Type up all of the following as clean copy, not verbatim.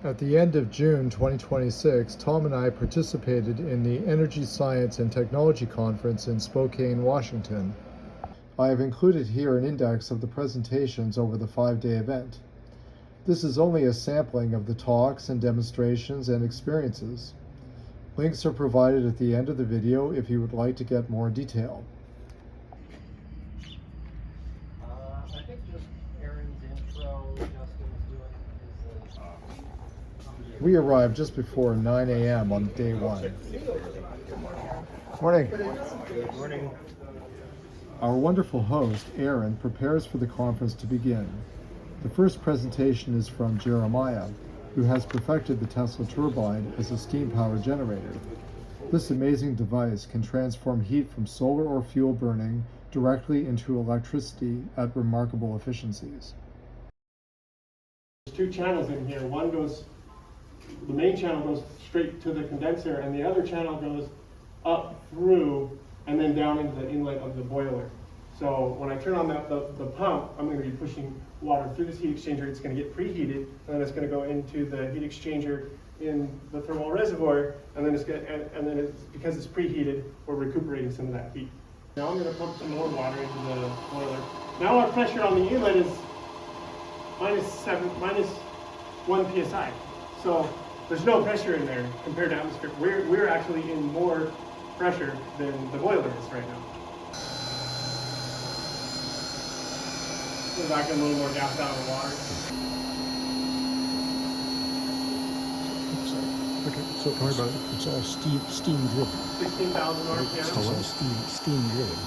At the end of June 2026, Tom and I participated in the Energy Science and Technology Conference in Spokane, Washington. I have included here an index of the presentations over the 5-day event. This is only a sampling of the talks and demonstrations and experiences. Links are provided at the end of the video if you would like to get more detail. I think just Aaron's intro, Justin's doing his We arrived just before 9 a.m. on day one. Morning. Good morning. Our wonderful host, Aaron, prepares for the conference to begin. The first presentation is from Jeremiah, who has perfected the Tesla turbine as a steam power generator. This amazing device can transform heat from solar or fuel burning directly into electricity at remarkable efficiencies. There's two channels in here. One goes, the main channel goes straight to the condenser, and the other channel goes up through and then down into the inlet of the boiler. So when I turn on the pump, I'm going to be pushing water through this heat exchanger. It's going to get preheated, and then it's going to go into the heat exchanger in the thermal reservoir, and then because it's preheated, we're recuperating some of that heat. Now I'm going to pump some more water into the boiler. Now our pressure on the inlet is minus 1 psi. So there's no pressure in there compared to atmosphere. We're actually in more pressure than the boiler is right now. Go back in a little more gas out of the water. Okay, so talk about it. It's all steam driven. 16,000 RPM. It's all steam driven.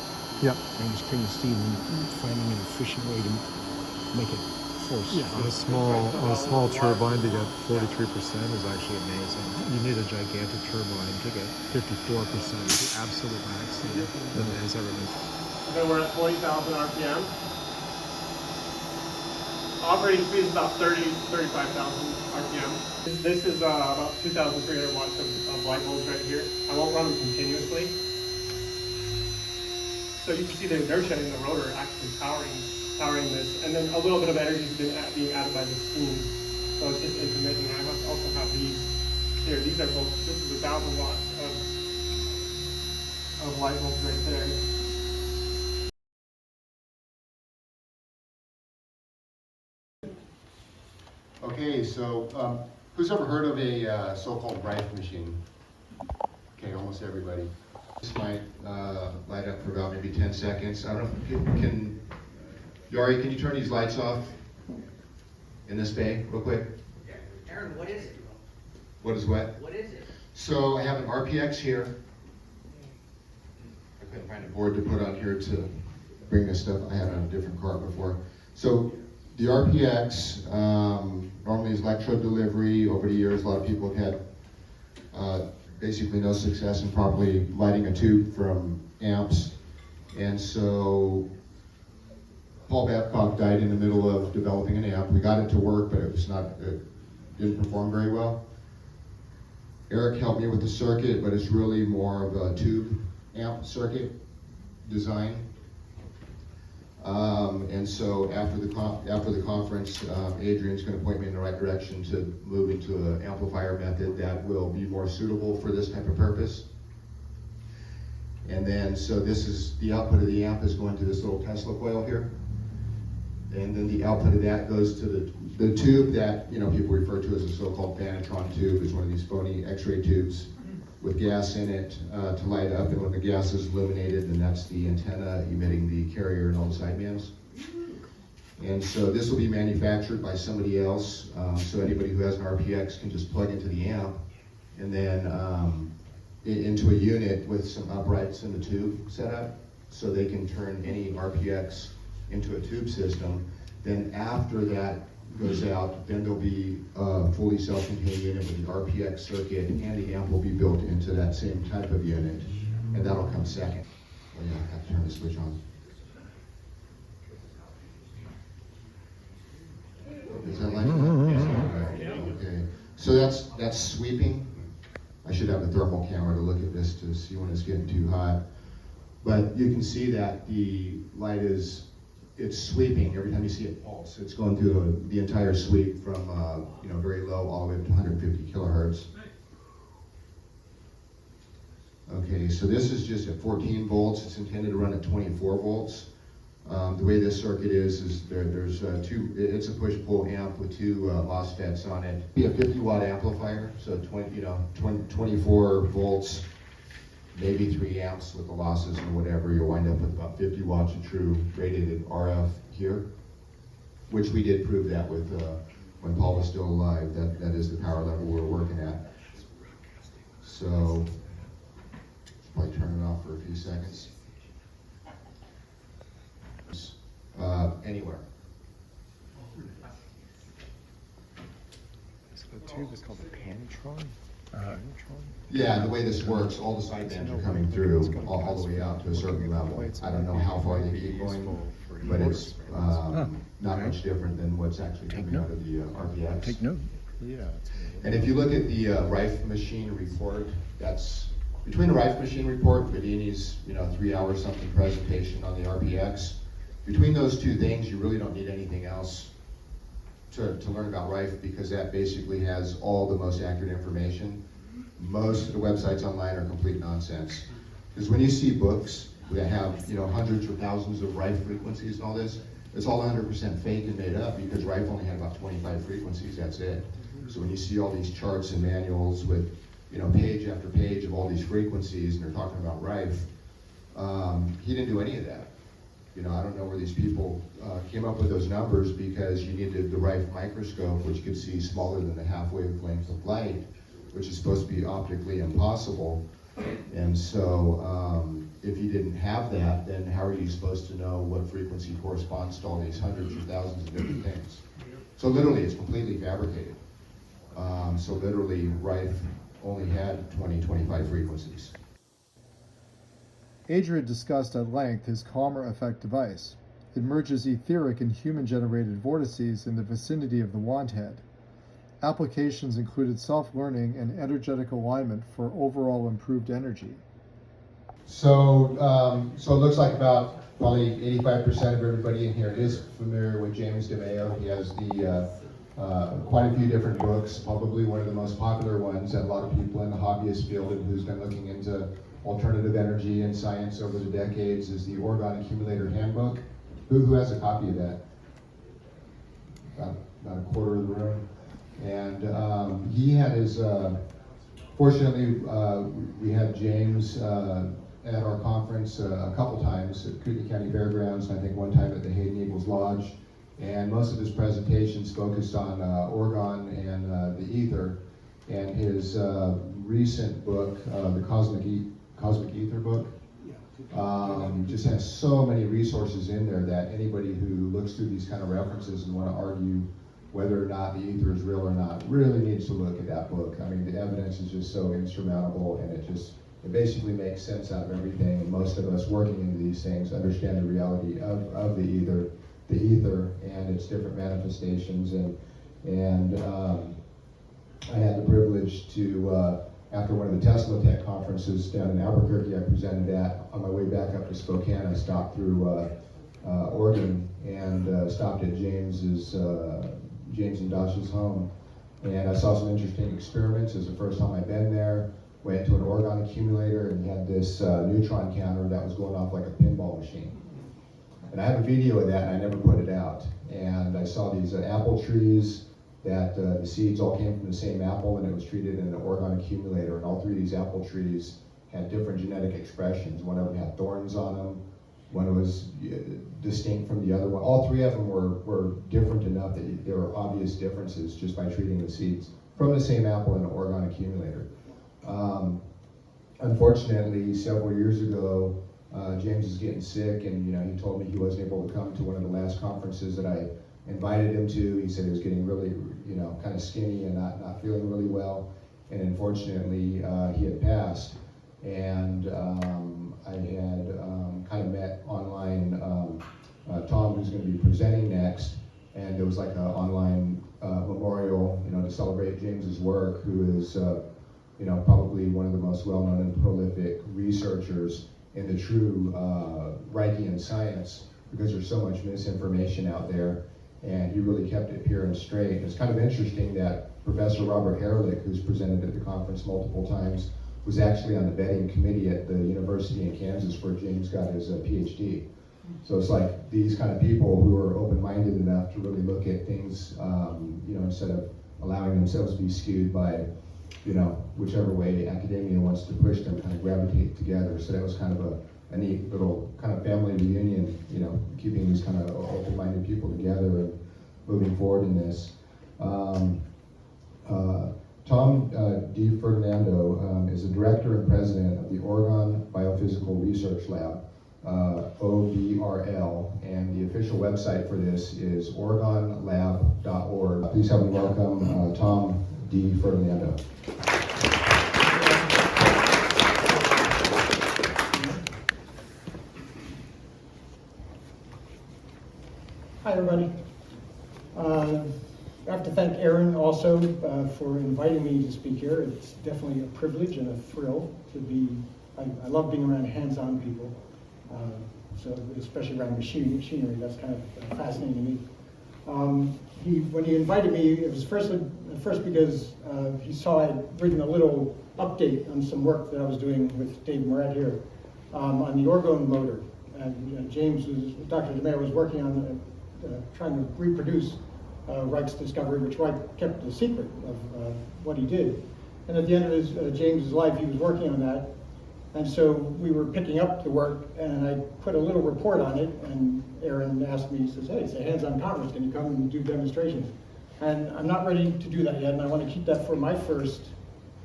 Yeah. Mainstream steam, and finding an efficient way to make it force. Yeah. On a small turbine to get 43% is actually amazing. You need a gigantic turbine to get 54%, the absolute max that has ever been. Then we're at 40,000 RPM. Operating speed is about 35,000 RPM. This is about 2,300 watts of light bulbs right here. I won't run them continuously. So you can see the inertia in the rotor actually powering this, and then a little bit of energy has been being added by the steam. So it's just intermittent. I also have these here. These are both. This is 1,000 watts of light bulbs right there. Okay, so who's ever heard of a so-called Rife machine? Okay, almost everybody. This might light up for about maybe 10 seconds. I don't know, Yari, can you turn these lights off in this bay real quick? Aaron, what is it? What is what? What is it? So I have an RPX here. I couldn't find a board to put on here to bring this stuff. I had it on a different cart before. So the RPX normally is electrode delivery. Over the years, a lot of people have had basically no success in properly lighting a tube from amps. And so Paul Babcock died in the middle of developing an amp. We got it to work, but it didn't perform very well. Eric helped me with the circuit, but it's really more of a tube amp circuit design. And so after the conference, Adrian's going to point me in the right direction to move into an amplifier method that will be more suitable for this type of purpose. And then, so this is the output of the amp is going to this little Tesla coil here. And then the output of that goes to the tube that people refer to as a so-called Vanatron tube. It's one of these phony X-ray tubes with gas in it to light up, and when the gas is illuminated, then that's the antenna emitting the carrier and all the sidebands. And so this will be manufactured by somebody else, so anybody who has an RPX can just plug into the amp and then into a unit with some uprights in the tube set up, so they can turn any RPX into a tube system. Then after that goes out, then there'll be a fully self-contained unit with the RPX circuit, and the amp will be built into that same type of unit, and that'll come second. Oh yeah, I have to turn the switch on. Is that light? Okay. So that's sweeping. I should have a thermal camera to look at this to see when it's getting too hot. But you can see that the light it's sweeping every time you see it pulse. It's going through the entire sweep from very low all the way up to boards. Okay, so this is just at 14 volts. It's intended to run at 24 volts. The way this circuit is there's it's a push-pull amp with two MOSFETs on it. Be a 50-watt amplifier, so 24 volts, maybe 3 amps with the losses or whatever. You'll wind up with about 50 watts of true radiated RF here, which we did prove that with when Paul was still alive. That is the power level we're working at. So, probably turn it off for a few seconds. Anywhere. So the tube is called a panetron? Yeah, the way this works, all the sidebands are coming through all the way out to a certain level. I don't know how far they keep going, but it's not much different than what's actually coming out of the RPX. Take note. Yeah. And if you look at the Rife machine report, that's between the Rife machine report, Bedini's 3-hour something presentation on the RPX. Between those two things, you really don't need anything else to learn about Rife, because that basically has all the most accurate information. Most of the websites online are complete nonsense. Because when you see books that have hundreds or thousands of Rife frequencies and all this, it's all 100% fake and made up, because Rife only had about 25 frequencies, that's it. So when you see all these charts and manuals with page after page of all these frequencies, and they're talking about Rife, he didn't do any of that. I don't know where these people came up with those numbers, because you needed the Rife microscope, which could see smaller than the half wavelength of light, which is supposed to be optically impossible. And so if you didn't have that, then how are you supposed to know what frequency corresponds to all these hundreds or thousands of different things? So literally, it's completely fabricated. So literally, Rife only had 25 frequencies. Adrian discussed at length his CoMra effect device. It merges etheric and human-generated vortices in the vicinity of the wand head. Applications included self-learning and energetic alignment for overall improved energy. So it looks like about probably 85% of everybody in here is familiar with James DeMeo. He has quite a few different books. Probably one of the most popular ones that a lot of people in the hobbyist field and who's been looking into alternative energy and science over the decades is the Orgone Accumulator Handbook. Who has a copy of that? About a quarter of the room. And he had his, fortunately, we had James at our conference a couple times at Kootenai County Fairgrounds, and I think one time at the Hayden Eagles Lodge. And most of his presentations focused on Orgone and the ether. And his recent book, the Cosmic Ether book, just has so many resources in there that anybody who looks through these kind of references and want to argue whether or not the ether is real or not really needs to look at that book. I mean, the evidence is just so insurmountable, and it basically makes sense out of everything. And most of us working into these things understand the reality of the ether and its different manifestations. And I had the privilege to, after one of the Tesla Tech conferences down in Albuquerque I presented at, on my way back up to Spokane, I stopped through Oregon and stopped at James and Dash's home. And I saw some interesting experiments. It was the first time I'd been there. Went to an Orgone accumulator, and he had this neutron counter that was going off like a pinball machine. And I have a video of that, and I never put it out. And I saw these apple trees that the seeds all came from the same apple, and it was treated in an Orgone accumulator. And all three of these apple trees had different genetic expressions. One of them had thorns on them. One was distinct from the other one. All three of them were different enough that there were obvious differences just by treating the seeds from the same apple in an Orgone accumulator. Unfortunately, several years ago, James is getting sick, and he told me he wasn't able to come to one of the last conferences that I invited him to. He said he was getting really, kind of skinny and not feeling really well, and unfortunately, he had passed. And I had kind of met online Tom, who's going to be presenting next, and there was like an online memorial, to celebrate James's work, who is, probably one of the most well-known and prolific researchers in the true Reichian science, because there's so much misinformation out there, and he really kept it pure and straight. It's kind of interesting that Professor Robert Herlick, who's presented at the conference multiple times, was actually on the vetting committee at the university in Kansas where James got his PhD. So it's like these kind of people who are open-minded enough to really look at things, instead of allowing themselves to be skewed by, whichever way academia wants to push them, kind of gravitate together. So that was kind of a neat little kind of family reunion, keeping these kind of open-minded people together and moving forward in this. Tom D. Ferdinando is the director and president of the Orgone Biophysical Research Lab, OBRL, and the official website for this is orgonelab.org. Please help me welcome Tom D. Ferdinando. Hi, everybody. I have to thank Aaron also for inviting me to speak here. It's definitely a privilege and a thrill to be, I love being around hands-on people, so especially around machinery, that's kind of fascinating to me. When he invited me, it was first because he saw I had written a little update on some work that I was doing with Dave Moret here on the Orgone motor. And Dr. DeMeo was working on trying to reproduce Reich's discovery, which Reich kept a secret of what he did. And at the end of James's life, he was working on that. And so we were picking up the work, and I put a little report on it, and Aaron asked me, he says, hey, it's a hands-on conference, can you come and do demonstrations? And I'm not ready to do that yet, and I want to keep that for my first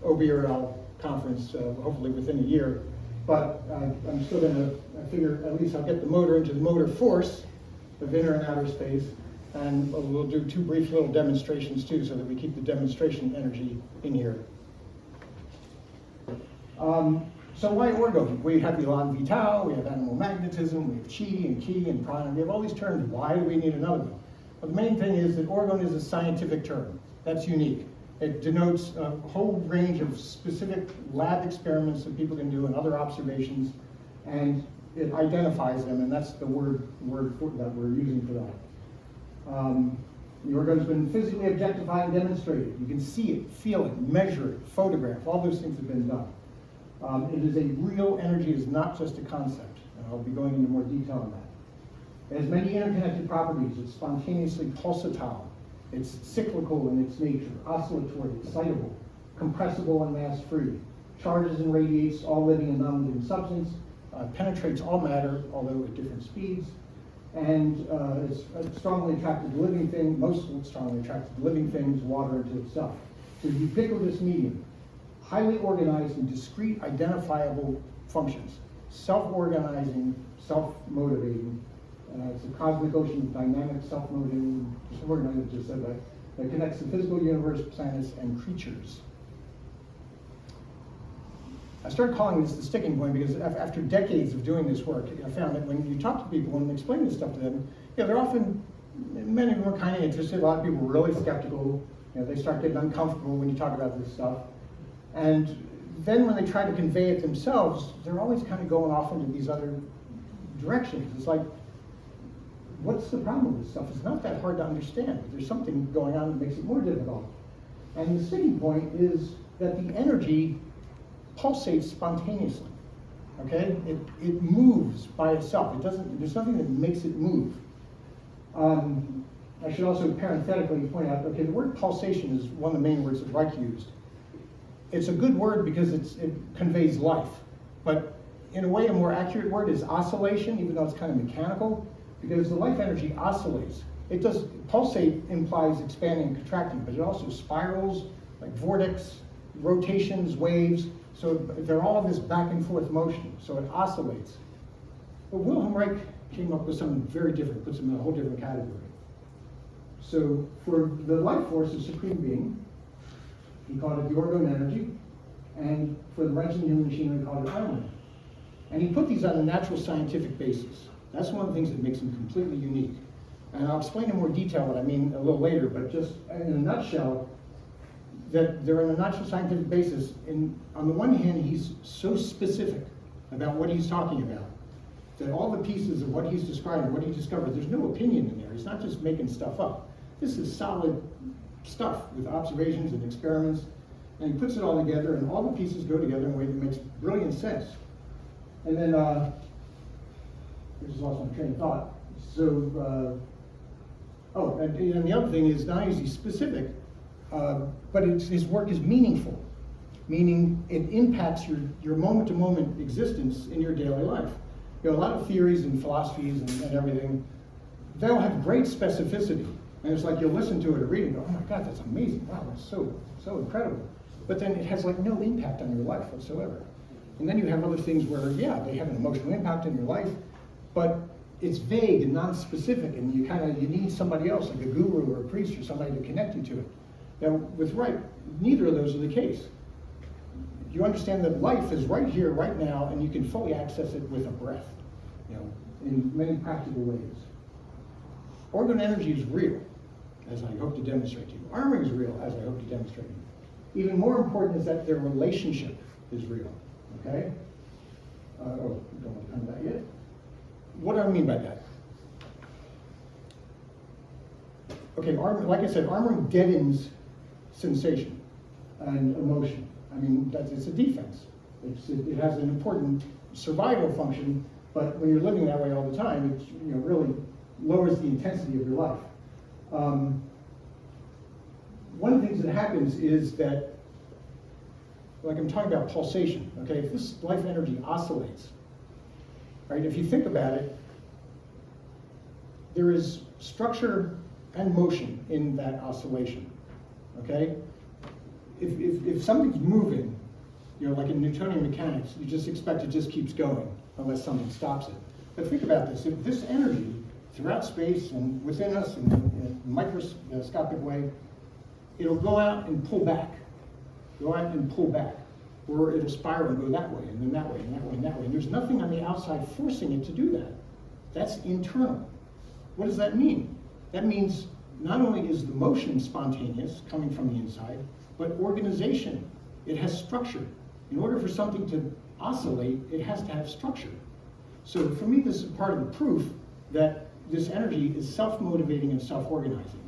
OBRL conference, hopefully within a year. But I'm still going to, I figure at least I'll get the motor into the motor force of inner and outer space. And we'll do two brief little demonstrations too, so that we keep the demonstration energy in here. So why Orgone? We have the elan vital, we have animal magnetism, we have chi and ki and prana. We have all these terms. Why do we need another one? Well, the main thing is that Orgone is a scientific term. That's unique. It denotes a whole range of specific lab experiments that people can do and other observations, and it identifies them, and that's the word that we're using for that. The Orgone's been physically objectified and demonstrated. You can see it, feel it, measure it, photograph. All those things have been done. It is a real energy, it is not just a concept. And I'll be going into more detail on that. It has many interconnected properties. It's spontaneously pulsatile. It's cyclical in its nature, oscillatory, excitable, compressible and mass-free. Charges and radiates all living and non-living substance. Penetrates all matter, although at different speeds. And it's strongly attracted to living things, most strongly attracted to living things, water into itself. So ubiquitous medium, highly organized and discrete identifiable functions, self-organizing, self-motivating. It's a cosmic ocean of dynamic, self-motivating, organized, just said that connects the physical universe, planets, and creatures. I started calling this the sticking point because after decades of doing this work, I found that when you talk to people and explain this stuff to them, they're often, many of them are kind of interested. A lot of people are really skeptical. They start getting uncomfortable when you talk about this stuff. And then when they try to convey it themselves, they're always kind of going off into these other directions. It's like, what's the problem with this stuff? It's not that hard to understand. There's something going on that makes it more difficult. And the sticking point is that the energy pulsates spontaneously, okay? It moves by itself. There's nothing that makes it move. I should also parenthetically point out, okay, the word pulsation is one of the main words that Reich used. It's a good word because it conveys life, but in a way a more accurate word is oscillation, even though it's kind of mechanical, because the life energy oscillates. Pulsate implies expanding and contracting, but it also spirals, like vortex, rotations, waves. So they're all this back and forth motion, so it oscillates. But Wilhelm Reich came up with something very different, puts them in a whole different category. So for the life force, the supreme being, he called it the Orgone Energy, and for the wrench and human machinery, he called it iron. And he put these on a natural scientific basis. That's one of the things that makes them completely unique. And I'll explain in more detail what I mean a little later, but just in a nutshell, that they're on a natural scientific basis. On the one hand, he's so specific about what he's talking about that all the pieces of what he's describing, what he discovered, there's no opinion in there. He's not just making stuff up. This is solid stuff with observations and experiments, and he puts it all together, and all the pieces go together in a way that makes brilliant sense. And then, this is also my train of thought. So, and the other thing is not only is he specific, but his work is meaningful, meaning it impacts your moment-to-moment existence in your daily life. You know, a lot of theories and philosophies and everything, they'll have great specificity. And it's like you'll listen to it or read it and go, oh my God, that's amazing. Wow, that's so incredible. But then it has like no impact on your life whatsoever. And then you have other things where, yeah, they have an emotional impact in your life, but it's vague and non-specific, and you need somebody else, like a guru or a priest or somebody to connect you to it. Now, with Reich, neither of those are the case. You understand that life is right here, right now, and you can fully access it with a breath, you know, in many practical ways. Orgone Energy is real, as I hope to demonstrate to you. Armoring is real, as I hope to demonstrate to you. Even more important is that their relationship is real, okay? Don't want to come to that yet. What do I mean by that? Okay, like I said, armoring deadens sensation and emotion. I mean, it's a defense. It has an important survival function, but when you're living that way all the time, it really lowers the intensity of your life. One of the things that happens is that, like I'm talking about pulsation, okay? If this life energy oscillates, right? If you think about it, there is structure and motion in that oscillation, okay? If something's moving, like in Newtonian mechanics, you just expect it just keeps going unless something stops it. But think about this, if this energy throughout space and within us in a microscopic way, it'll go out and pull back, or it'll spiral and go that way, and then that way, and that way, and that way. And there's nothing on the outside forcing it to do that. That's internal. What does that mean? That means not only is the motion spontaneous, coming from the inside, but organization. It has structure. In order for something to oscillate, it has to have structure. So for me, this is part of the proof that this energy is self-motivating and self-organizing.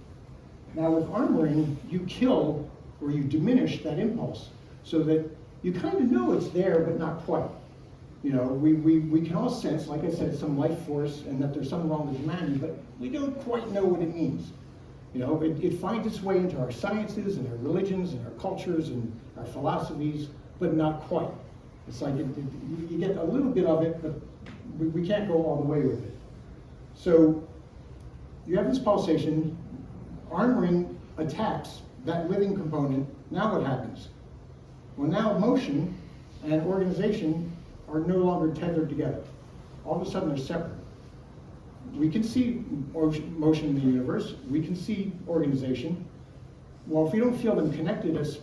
Now with armoring, you kill or you diminish that impulse so that you kind of know it's there, but not quite. You know, we can all sense, like I said, some life force and that there's something wrong with humanity, but we don't quite know what it means. You know, it finds its way into our sciences and our religions and our cultures and our philosophies, but not quite. It's like you get a little bit of it, but we can't go all the way with it. So you have this pulsation, armoring attacks that living component. Now what happens? Well, now motion and organization are no longer tethered together. All of a sudden they're separate. We can see motion in the universe, we can see organization. Well, if we don't feel them connected as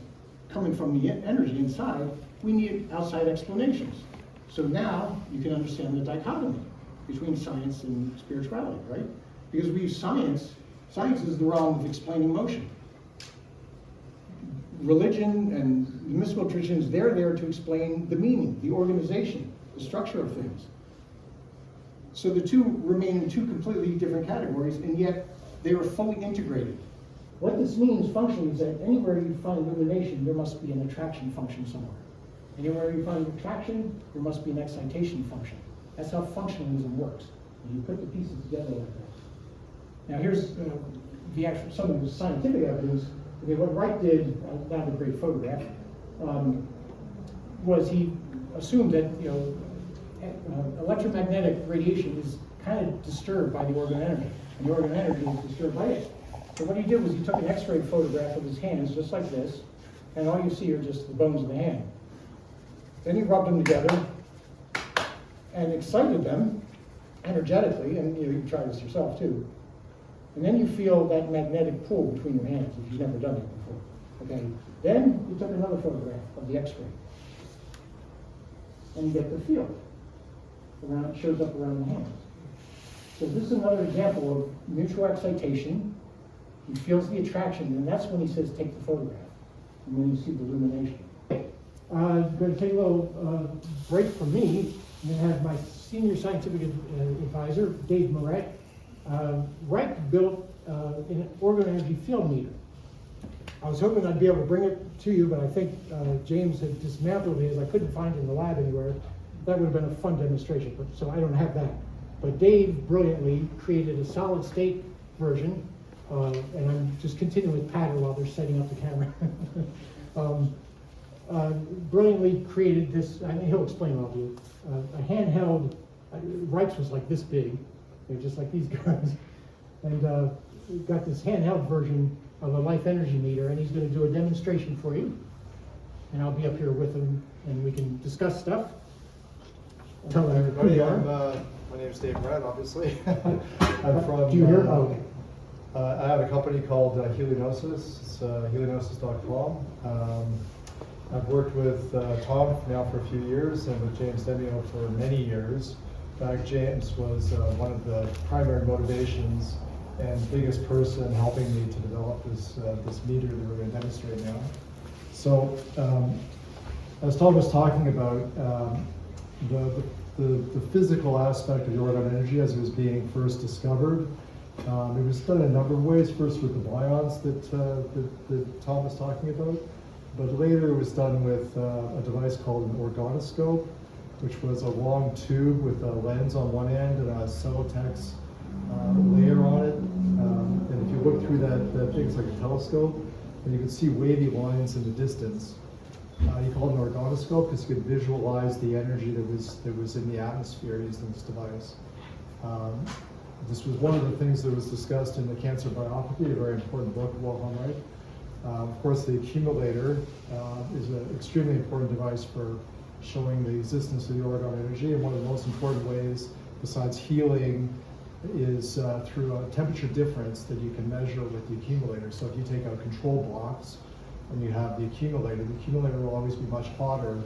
coming from the energy inside, we need outside explanations. So now you can understand the dichotomy between science and spirituality, right? Because we use science is the realm of explaining motion. Religion and the mystical traditions, they're there to explain the meaning, the organization, the structure of things. So the two remain in two completely different categories, and yet they are fully integrated. What this means functionally is that anywhere you find illumination, there must be an attraction function somewhere. Anywhere you find attraction, there must be an excitation function. That's how functionalism works. And you put the pieces together like that. Now here's some of the scientific evidence. Okay, what Reich did, not a great photograph, was he assumed that electromagnetic radiation is kind of disturbed by the Orgone energy, and the Orgone energy is disturbed by it. So what he did was he took an X-ray photograph of his hands, just like this, and all you see are just the bones of the hand. Then he rubbed them together and excited them energetically, and you can try this yourself too. And then you feel that magnetic pull between your hands if you've never done it before. Okay. Then you took another photograph of the X-ray, and you get the feel. It shows up around the hands. So this is another example of mutual excitation. He feels the attraction, and that's when he says, take the photograph, and then you see the illumination. I'm going to take a little break from me and have my senior scientific advisor, Dave Marek. Reich built an Orgone Energy field meter. I was hoping I'd be able to bring it to you, but I think James had dismantled his. I couldn't find it in the lab anywhere. That would have been a fun demonstration, but so I don't have that. But Dave brilliantly created a solid state version, and I'm just continuing with Pat while they're setting up the camera. Brilliantly created this, I mean, he'll explain it all to you, a handheld, Reich's was like this big, they're just like these guys, and we've got this handheld version of a life energy meter, and he's going to do a demonstration for you, and I'll be up here with him, and we can discuss stuff. Tell everybody. My name's Dave Brett, obviously. I'm from. Do you hear? Okay. I have a company called Helionosis. It's helionosis.com. I've worked with Tom now for a few years and with James DeMeo for many years. In fact, James was one of the primary motivations and biggest person helping me to develop this meter that we're going to demonstrate now. So, as Tom was talking about, the physical aspect of the Orgone Energy as it was being first discovered, it was done in a number of ways. First with the bions that Tom was talking about, but later it was done with a device called an orgonoscope, which was a long tube with a lens on one end and a Celotex layer on it. And if you look through that thing, it's like a telescope, and you can see wavy lines in the distance. You call it an orgonoscope because you could visualize the energy that was in the atmosphere using this device. This was one of the things that was discussed in the Cancer Biopathy, a very important book of Wilhelm Reich. Of course, the accumulator is an extremely important device for showing the existence of the Orgone Energy, and one of the most important ways, besides healing, is through a temperature difference that you can measure with the accumulator. So if you take out control blocks and you have the accumulator will always be much hotter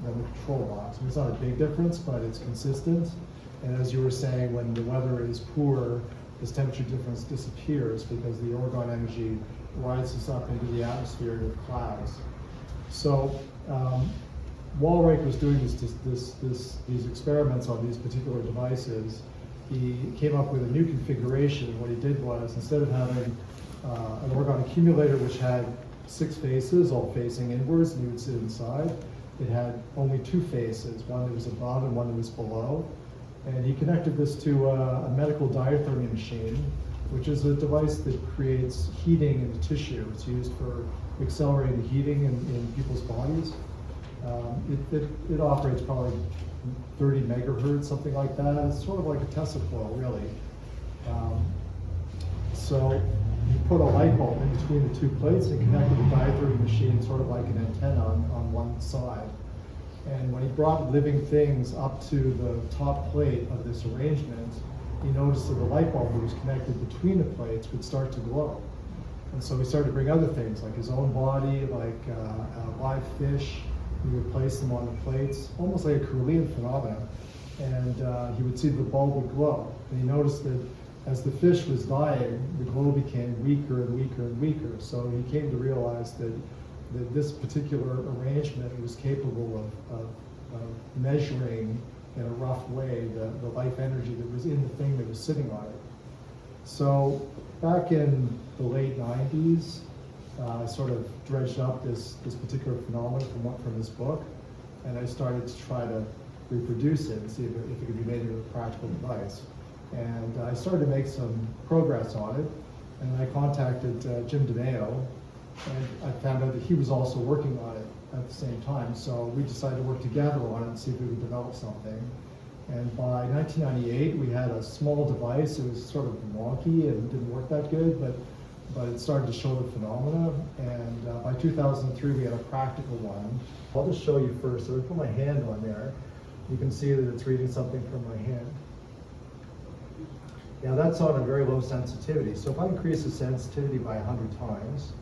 than the control blocks. And it's not a big difference, but it's consistent. And as you were saying, when the weather is poor, this temperature difference disappears because the Orgone Energy rises up into the atmosphere with clouds. So while Reich was doing these experiments on these particular devices, he came up with a new configuration. What he did was, instead of having an Orgone accumulator which had 6 faces, all facing inwards, and you would sit inside, it had only 2 faces, one that was above and one that was below. And he connected this to a medical diathermy machine, which is a device that creates heating in the tissue. It's used for accelerated heating in people's bodies. It operates probably 30 megahertz, something like that. It's sort of like a Tesla coil, really. So you put a light bulb in between the 2 plates and connected the diathermy machine sort of like an antenna on one side. And when he brought living things up to the top plate of this arrangement, he noticed that the light bulb that was connected between the plates would start to glow. And so he started to bring other things, like his own body, like live fish. He would place them on the plates, almost like a Kirlian phenomenon. And he would see the bulb would glow. And he noticed that as the fish was dying, the glow became weaker and weaker and weaker. So he came to realize that this particular arrangement was capable of measuring in a rough way the life energy that was in the thing that was sitting on it. So back in the late 90s, I sort of dredged up this particular phenomenon from this book, and I started to try to reproduce it and see if it could be made into a practical device. And I started to make some progress on it, and I contacted Jim DeMeo, and I found out that he was also working on it at the same time. So we decided to work together on it and see if we could develop something. And by 1998, we had a small device. It was sort of wonky and didn't work that good, but it started to show the phenomena. And by 2003, we had a practical one. I'll just show you first. So I put my hand on there. You can see that it's reading something from my hand. Now that's on a very low sensitivity. So if I increase the sensitivity by 100 times,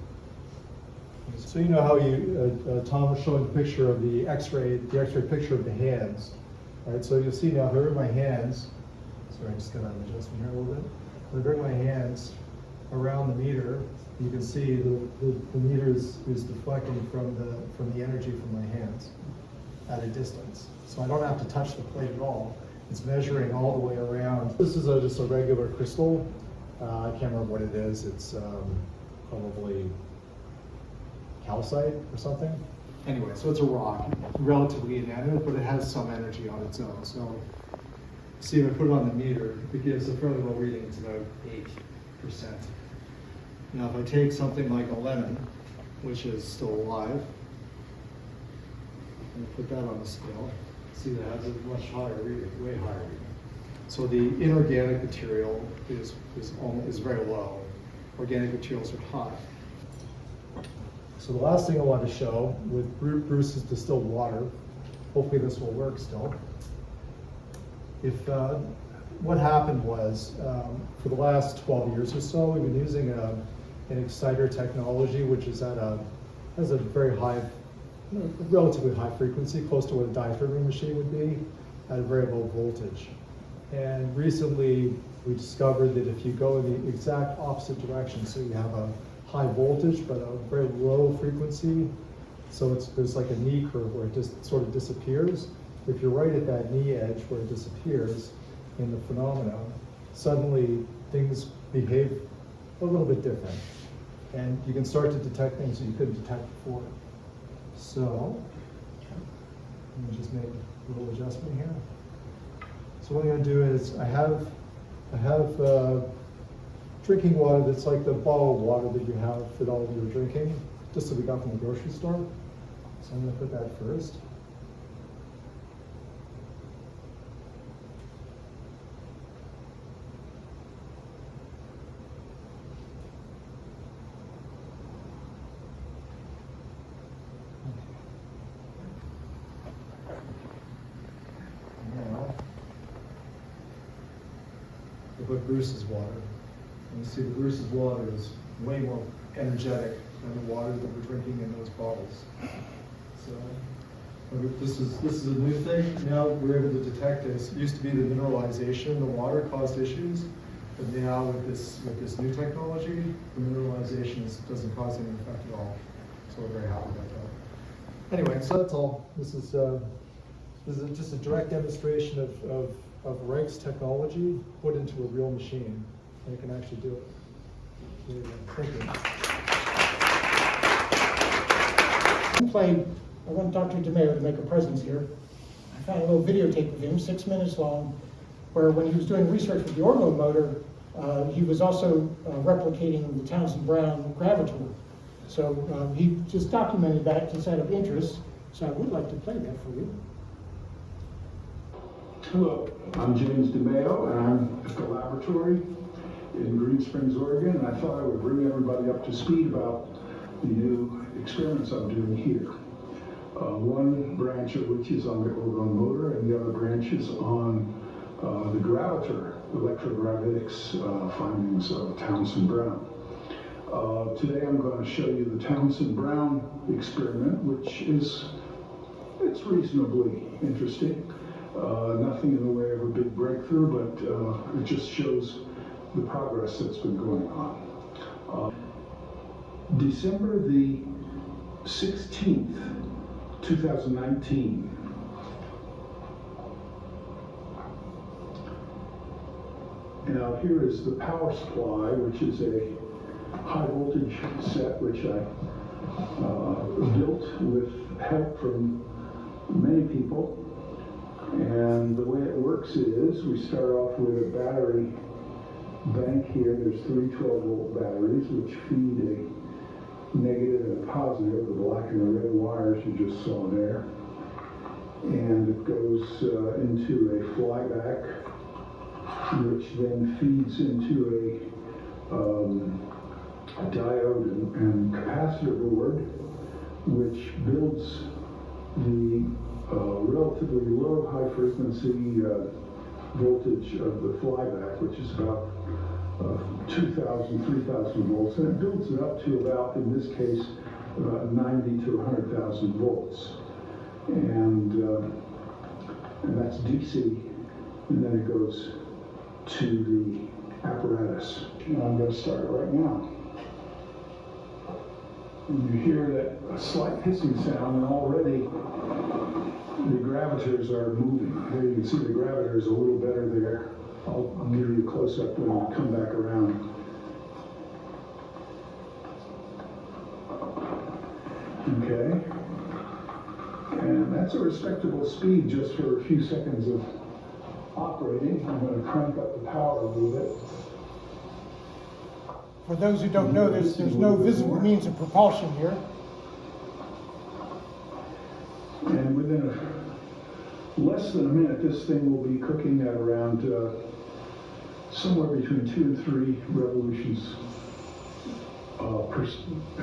so you know how Tom was showing the picture of the X-ray picture of the hands, right? So you'll see now, if I bring my hands, sorry, I just got an adjustment here a little bit. If I bring my hands around the meter, you can see the meter is deflecting from the energy from my hands at a distance. So I don't have to touch the plate at all. It's measuring all the way around. This is just a regular crystal. I can't remember what it is. It's probably calcite or something. Anyway, so it's a rock, relatively inanimate, but it has some energy on its own. So see, if I put it on the meter, it gives a fairly low reading. It's about 8%. Now, if I take something like a lemon, which is still alive, and put that on the scale, see that has a much higher reading, way higher reading. So the inorganic material is very low. Organic materials are high. So the last thing I want to show with Bruce's distilled water, hopefully this will work still. What happened was, for the last 12 years or so, we've been using an exciter technology, which is has a very high, relatively high frequency, close to what a diaturbine machine would be, at a very low voltage. And recently, we discovered that if you go in the exact opposite direction, so you have a high voltage but a very low frequency, so there's like a knee curve where it just sort of disappears. If you're right at that knee edge where it disappears in the phenomenon, suddenly things behave a little bit different. And you can start to detect things that you couldn't detect before. So, let me just make a little adjustment here. So what I'm going to do is I have drinking water that's like the bottled water that you have that all of you are drinking, just that we got from the grocery store. So I'm going to put that first. Put Bruce's water. And you see the Bruce's water is way more energetic than the water that we're drinking in those bottles. So this is a new thing. Now we're able to detect this. It used to be the mineralization in the water caused issues, but now with this new technology, the mineralization doesn't cause any effect at all. So we're very happy about that. Anyway, so that's all. This is just a direct demonstration of Reich's technology put into a real machine, and it can actually do it. Thank you. I want Dr. DeMeo to make a presence here. I found a little videotape of him, 6 minutes long, where when he was doing research with the Orgone motor, he was also replicating the Townsend Brown Gravitor. So he just documented that just out of interest, so I would like to play that for you. Hello, I'm James DeMeo, and I'm at the laboratory in Green Springs, Oregon, and I thought I would bring everybody up to speed about the new experiments I'm doing here. One branch of which is on the Orgone motor, and the other branch is on the Gravitor electrogravitics findings of Townsend Brown. Today I'm going to show you the Townsend Brown experiment, which it's reasonably interesting. Nothing in the way of a big breakthrough, but it just shows the progress that's been going on. December the 16th, 2019. Now here is the power supply, which is a high voltage set which I built with help from many people. And the way it works is we start off with a battery bank here. There's 3 12-volt batteries which feed a negative and a positive, the black and the red wires you just saw there. And it goes into a flyback, which then feeds into a diode and capacitor board, which builds the relatively low high frequency voltage of the flyback, which is about 2,000, 3,000 volts, and it builds it up to about, in this case, about 90 to 100,000 volts. And that's DC, and then it goes to the apparatus. And I'm going to start it right now. And you hear that a slight hissing sound, and already the gravitors are moving. There you can see the gravitor is a little better there. I'll give you a close-up when we come back around. Okay. And that's a respectable speed just for a few seconds of operating. I'm going to crank up the power a little bit. For those who don't know this, there's no visible means of propulsion here. And within less than a minute, this thing will be cooking at around somewhere between 2 and 3 revolutions per,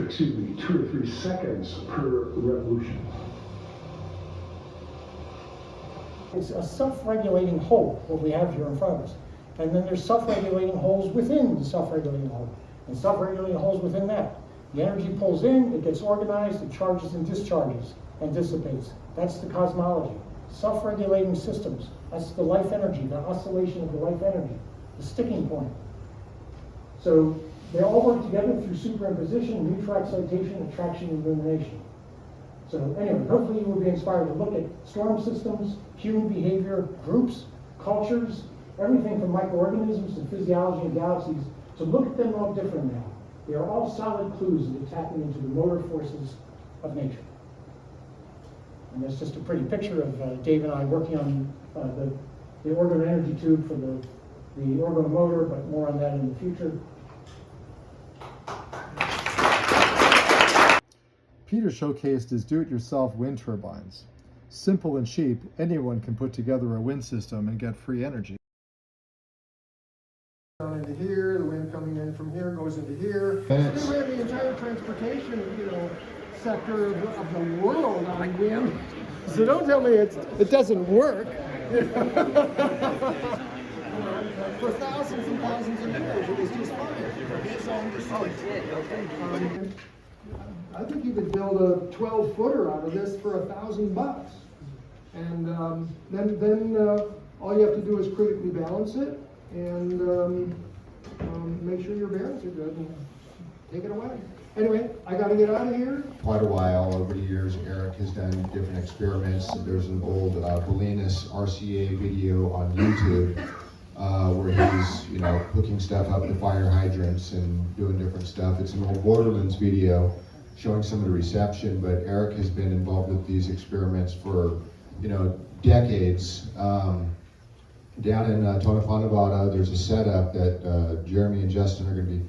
2 or 3 seconds per revolution. It's a self-regulating hole, what we have here in front of us. And then there's self-regulating holes within the self-regulating hole, and self-regulating holes within that. The energy pulls in, it gets organized, it charges and discharges and dissipates. That's the cosmology. Self-regulating systems, that's the life energy, the oscillation of the life energy, the sticking point. So they all work together through superimposition, neutral excitation, attraction, and illumination. So anyway, hopefully you will be inspired to look at storm systems, human behavior, groups, cultures, everything from microorganisms to physiology and galaxies, to look at them all different now. They are all solid clues that are tapping into the motor forces of nature. And there's just a pretty picture of Dave and I working on the Orgone Energy tube for the Orgone motor, but more on that in the future. Peter showcased his do-it-yourself wind turbines. Simple and cheap, anyone can put together a wind system and get free energy. Down into here, the wind coming in from here goes into here. Then we have the entire transportation, sector of the world on wind. So don't tell me it doesn't work. For thousands and thousands of years, it was just fine. I think you could build a 12-footer out of this for $1,000, and then all you have to do is critically balance it and make sure your bearings are good and take it away. Anyway, I got to get out of here. Quite a while over the years, Eric has done different experiments. There's an old Bolinas RCA video on YouTube where he's, hooking stuff up to fire hydrants and doing different stuff. It's an old Borderlands video showing some of the reception, but Eric has been involved with these experiments for, decades. Down in Tonopah, Nevada, there's a setup that Jeremy and Justin are going to be,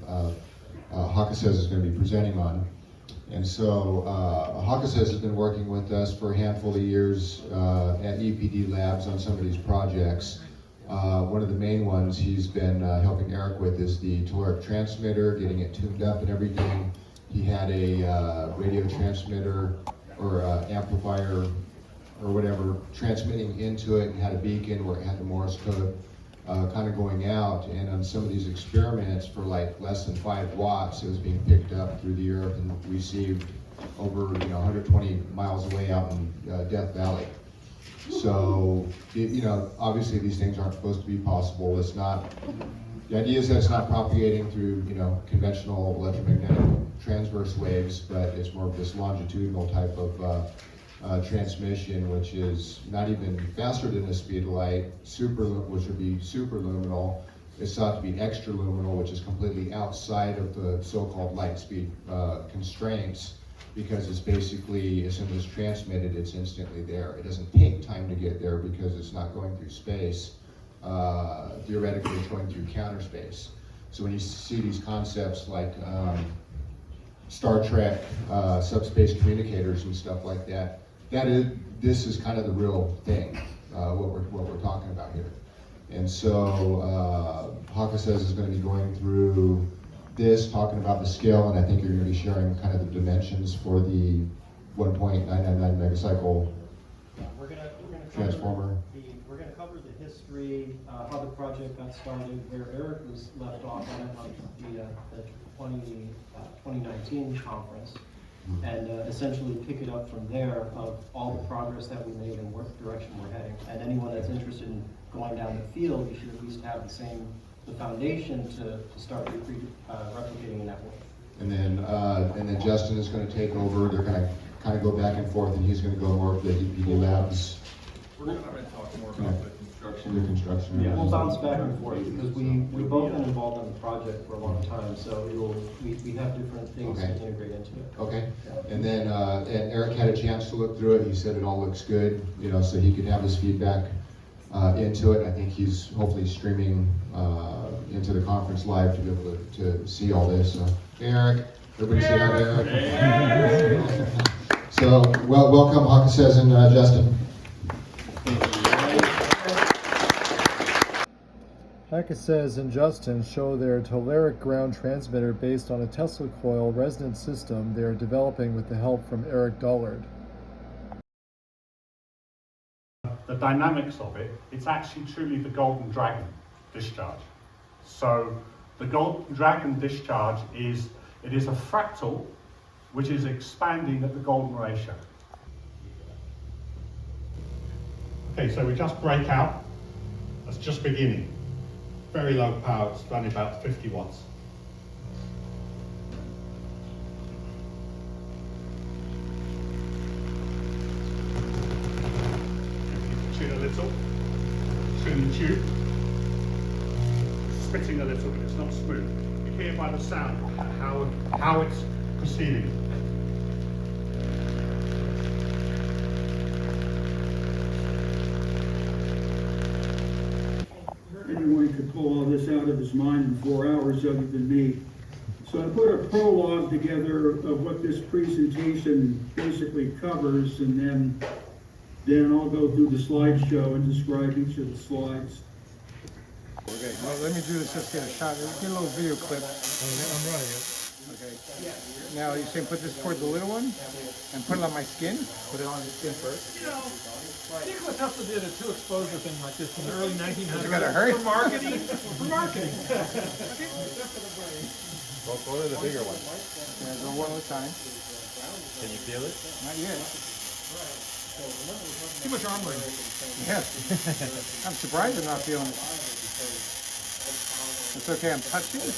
Hakases is going to be presenting on. And so Hakases has been working with us for a handful of years at EPD Labs on some of these projects. One of the main ones he's been helping Eric with is the telluric transmitter, getting it tuned up and everything. He had a radio transmitter or amplifier or whatever transmitting into it, and had a beacon where it had the Morse code kind of going out. And on some of these experiments for like less than 5 watts, it was being picked up through the earth and received over 120 miles away out in Death Valley. So, obviously these things aren't supposed to be possible. It's not, the idea is that it's not propagating through, conventional electromagnetic transverse waves, but it's more of this longitudinal type of transmission, which is not even faster than the speed of light, which would be superluminal. It's thought to be extraluminal, which is completely outside of the so-called light speed constraints, because it's basically, as soon as it's transmitted, it's instantly there. It doesn't take time to get there because it's not going through space. Theoretically, it's going through counter space. So when you see these concepts like Star Trek, subspace communicators and stuff like that, this is kind of the real thing, what we're talking about here. And so Hakases is going to be going through this, talking about the scale, and I think you're going to be sharing kind of the dimensions for the 1.999 megacycle transformer. We're going to cover the history, how the project got started, where Eric was left off on the 2019 conference, and essentially pick it up from there of all the progress that we made and what direction we're heading. And anyone that's interested in going down the field, you should at least have the foundation to start replicating a network. And then Justin is going to take over. They're going to kind of go back and forth, and he's going to go more of the EPD Labs We're gonna talk more about the construction. The construction. We'll bounce back and forth because we've both been involved in the project for a long time, so we have different things to Okay. integrate into it. Okay, and then, and Eric had a chance to look through it, he said it all looks good, you know, so he could have his feedback into it. I think he's hopefully streaming into the conference live to be able to see all this, so, Eric, everybody say hi to Eric. So, welcome Hakasez and Justin. Hakasez and Justin show their telluric ground transmitter based on a Tesla coil resonance system they are developing with the help from Eric Dollard. The dynamics of it, it's actually truly the Golden Dragon discharge. So the Golden Dragon discharge is a fractal which is expanding at the golden ratio. Okay, so we just break out. That's just beginning. Very low power, it's only about 50 watts. Tune a little, tune the tube. Spitting a little bit, it's not smooth. You hear by the sound how it's proceeding. Anyone could pull all this out of his mind in 4 hours other than me. So I put a prologue together of what this presentation basically covers, and then I'll go through the slideshow and describe each of the slides. Okay, well, let me do this, just get a shot, get a little video clip. I'm running it. Okay. Now you say put this toward the little one and put it on my skin? Put it on the skin first. You know, Nikola Tesla did a two-exposure thing like this in the early 1900s. You gotta hurry. For marketing. For marketing. Well, go to the bigger one. Yeah, go one at a time. Can you feel it? Not yet. Too much armoring. Yes. I'm surprised I'm not feeling it. It's okay, I'm touching it.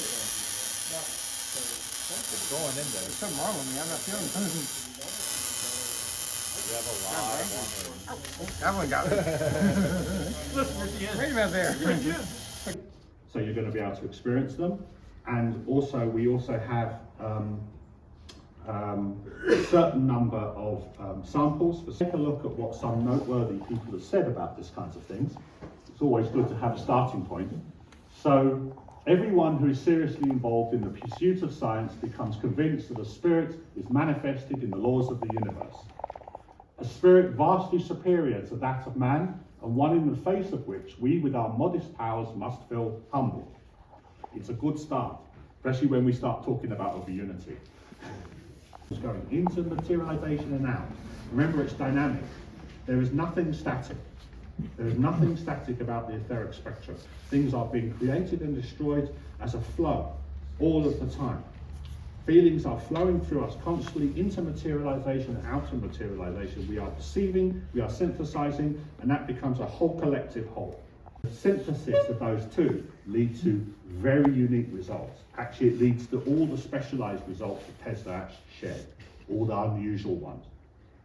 It's going in there. There's something wrong with me, I'm not feeling it. You have a lot of armor. That one got me. Listen, you're at the end. Wait a minute there. You're at the end. So you're going to be able to experience them, and also we also have a certain number of samples. Take a look at what some noteworthy people have said about these kinds of things. It's always good to have a starting point. So everyone who is seriously involved in the pursuit of science becomes convinced that a spirit is manifested in the laws of the universe. A spirit vastly superior to that of man, and one in the face of which we with our modest powers must feel humble. It's a good start, especially when we start talking about over unity. It's going into materialization and out. Remember, it's dynamic. There is nothing static. There is nothing static about the etheric spectrum. Things are being created and destroyed as a flow all of the time. Feelings are flowing through us constantly into materialization and out of materialization. We are perceiving, we are synthesizing, and that becomes a whole collective whole. The synthesis of those two lead to very unique results. Actually, it leads to all the specialized results that Tesla actually shared, all the unusual ones.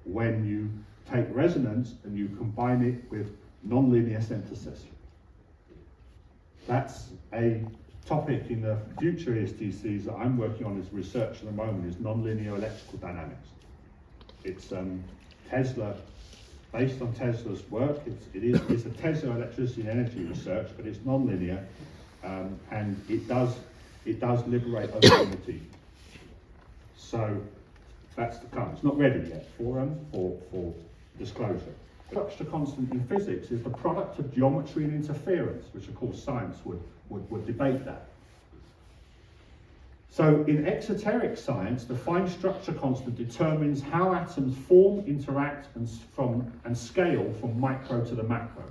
When you take resonance and you combine it with nonlinear synthesis. That's a topic in the future ESTCs that I'm working on as research at the moment, is nonlinear electrical dynamics. It's Tesla, based on Tesla's work. It's a Tesla electricity and energy research, but it's nonlinear, and it does liberate unity. So that's to come. It's not ready yet for disclosure. Structure constant in physics is the product of geometry and interference, which of course science would debate that. So in exoteric science, the fine structure constant determines how atoms form, interact, and scale from micro to the macro.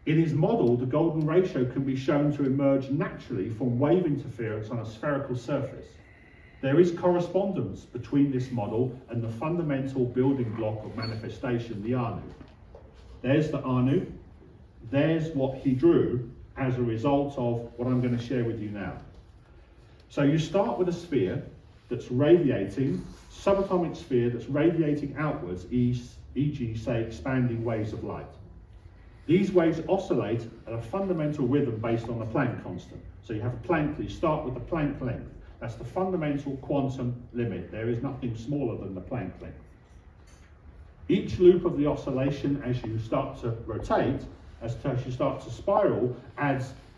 In his model, the golden ratio can be shown to emerge naturally from wave interference on a spherical surface. There is correspondence between this model and the fundamental building block of manifestation, the Anu. There's the Anu. There's what he drew as a result of what I'm going to share with you now. So you start with a sphere that's radiating subatomic sphere that's radiating outwards, e.g. say expanding waves of light. These waves oscillate at a fundamental rhythm based on the Planck constant. So you have a Planck, you start with the Planck length. That's the fundamental quantum limit. There is nothing smaller than the Planck length. Each loop of the oscillation, as you start to rotate, as you start to spiral,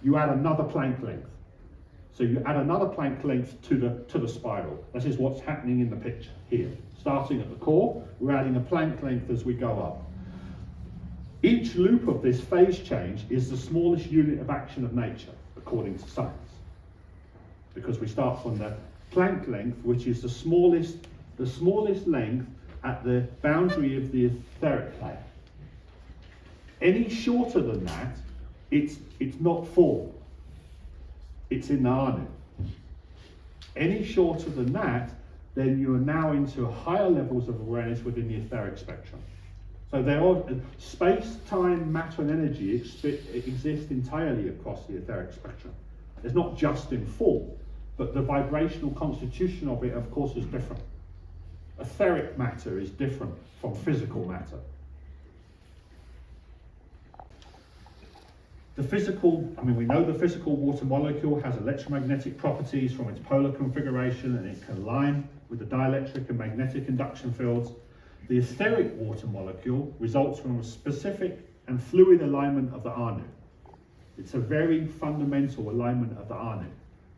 you add another Planck length. So you add another Planck length to the spiral. This is what's happening in the picture here. Starting at the core, we're adding a Planck length as we go up. Each loop of this phase change is the smallest unit of action of nature, according to science. Because we start from the Planck length, which is the smallest length at the boundary of the etheric layer. Any shorter than that, it's not form. It's in the Anu. Any shorter than that, then you are now into higher levels of awareness within the etheric spectrum. So there are space, time, matter, and energy exist entirely across the etheric spectrum. It's not just in form, but the vibrational constitution of it, of course, is different. Etheric matter is different from physical matter. We know the physical water molecule has electromagnetic properties from its polar configuration, and it can align with the dielectric and magnetic induction fields. The etheric water molecule results from a specific and fluid alignment of the Anu. It's a very fundamental alignment of the Anu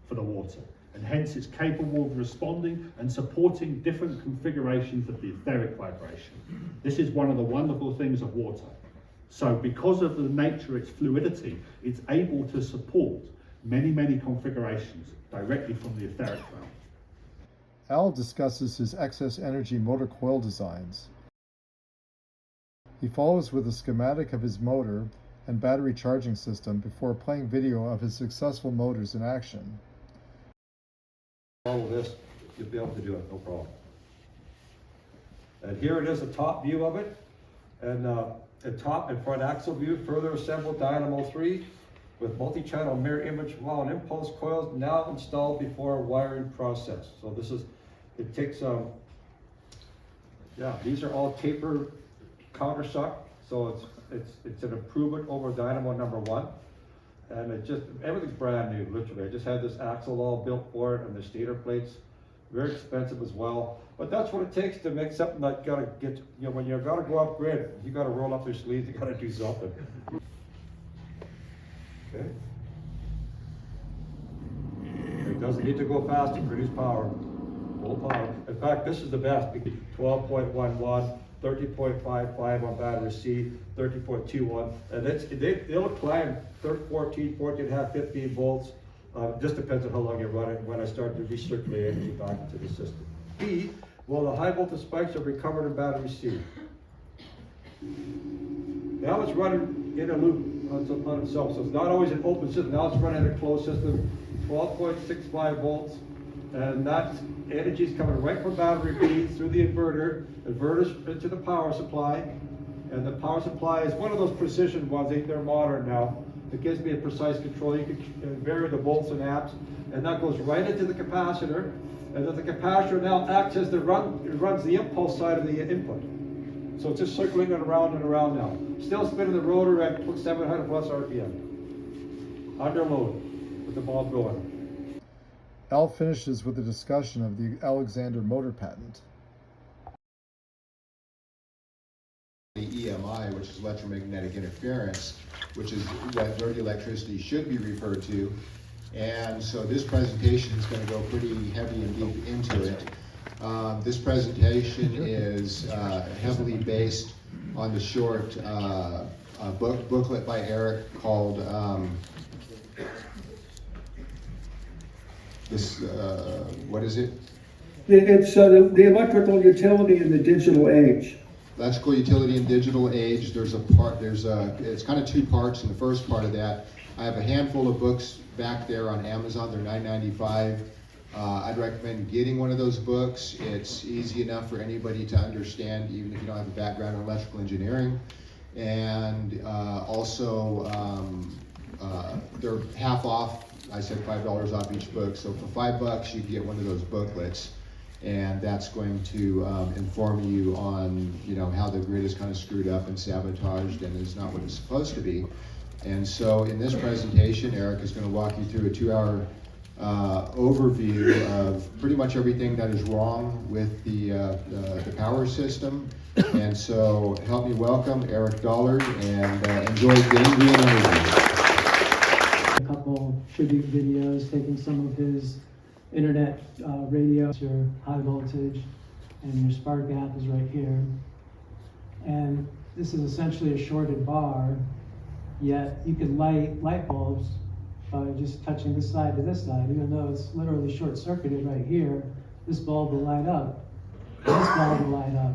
for the water, and hence it's capable of responding and supporting different configurations of the etheric vibration. This is one of the wonderful things of water. So because of the nature of its fluidity, it's able to support many, many configurations directly from the etheric realm. Al discusses his excess energy motor coil designs. He follows with a schematic of his motor and battery charging system before playing video of his successful motors in action. All of this, you'll be able to do it, no problem. And here it is, a top view of it, and a top and front axle view, further assembled Dynamo 3 with multi-channel mirror image wound impulse coils now installed before a wiring process. So this is, it takes, these are all taper countersunk, so it's an improvement over Dynamo number 1. And everything's brand new, literally. I just had this axle all built for it, and the stator plates, very expensive as well. But that's what it takes to make something that gotta get, when you've gotta go off grid, you gotta roll up your sleeves, you gotta do something. Okay. It doesn't need to go fast to produce power, full power. In fact, this is the best, 12.1 watt, 30.55 on battery C, 30.21, and they'll climb 14 and a half, 15 volts. Just depends on how long you run it. When I start to recirculate energy back into the system. B, well, the high voltage spikes are recovered in battery C. Now it's running in a loop on itself, so it's not always an open system. Now it's running in a closed system, 12.65 volts, and that energy is coming right from battery B through the inverters into the power supply, and the power supply is one of those precision ones. They're modern now. It gives me a precise control. You can vary the volts and amps, and that goes right into the capacitor, and then the capacitor now acts as it runs the impulse side of the input. So it's just circling it around and around now. Still spinning the rotor at 700 plus RPM. Under load with the bulb going. Al finishes with a discussion of the Alexander motor patent. The EMI, which is electromagnetic interference, which is what dirty electricity should be referred to. And so this presentation is going to go pretty heavy and deep into it. This presentation is heavily based on the short booklet by Eric called what is it? It's the electrical utility in the digital age. Electrical utility in digital age. It's kind of two parts. In the first part of that, I have a handful of books back there on Amazon. They're $9.95. I'd recommend getting one of those books. It's easy enough for anybody to understand, even if you don't have a background in electrical engineering. And also, they're half off. I said $5 off each book. So for $5, you can get one of those booklets. and that's going to inform you on, you know, how the grid is kind of screwed up and sabotaged and is not what it's supposed to be. And so in this presentation, Eric is going to walk you through a 2-hour overview of pretty much everything that is wrong with the power system. And so help me welcome Eric Dollard, and enjoy Gangrene Energy. A couple tribute videos taking some of his internet radio, your high voltage, and your spark gap is right here. And this is essentially a shorted bar, yet you can light light bulbs by just touching this side to this side. Even though it's literally short circuited right here, this bulb will light up, this bulb will light up.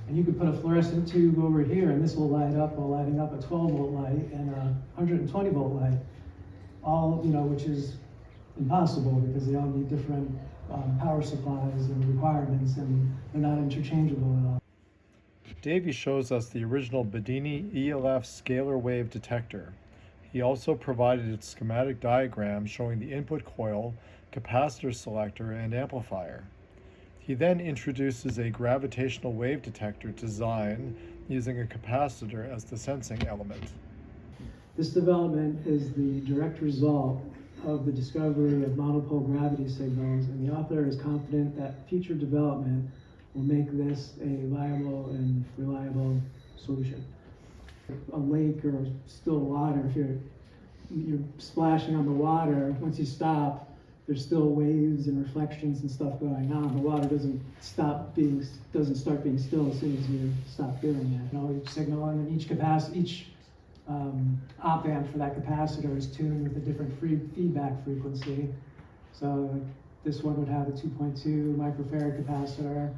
And you could put a fluorescent tube over here and this will light up while lighting up a 12-volt light and a 120-volt light. All, you know, which is impossible because they all need different power supplies and requirements, and they're not interchangeable at all. Davey shows us the original Bedini ELF scalar wave detector. He also provided its schematic diagram showing the input coil, capacitor selector, and amplifier. He then introduces a gravitational wave detector design using a capacitor as the sensing element. This development is the direct result of the discovery of monopole gravity signals, and the author is confident that future development will make this a viable and reliable solution. A lake or still water, if you're splashing on the water, once you stop, there's still waves and reflections and stuff going on. The water doesn't start being still as soon as you stop doing it. You know, each signal and then each op amp for that capacitor is tuned with a different feedback frequency. So this one would have a 2.2 microfarad capacitor,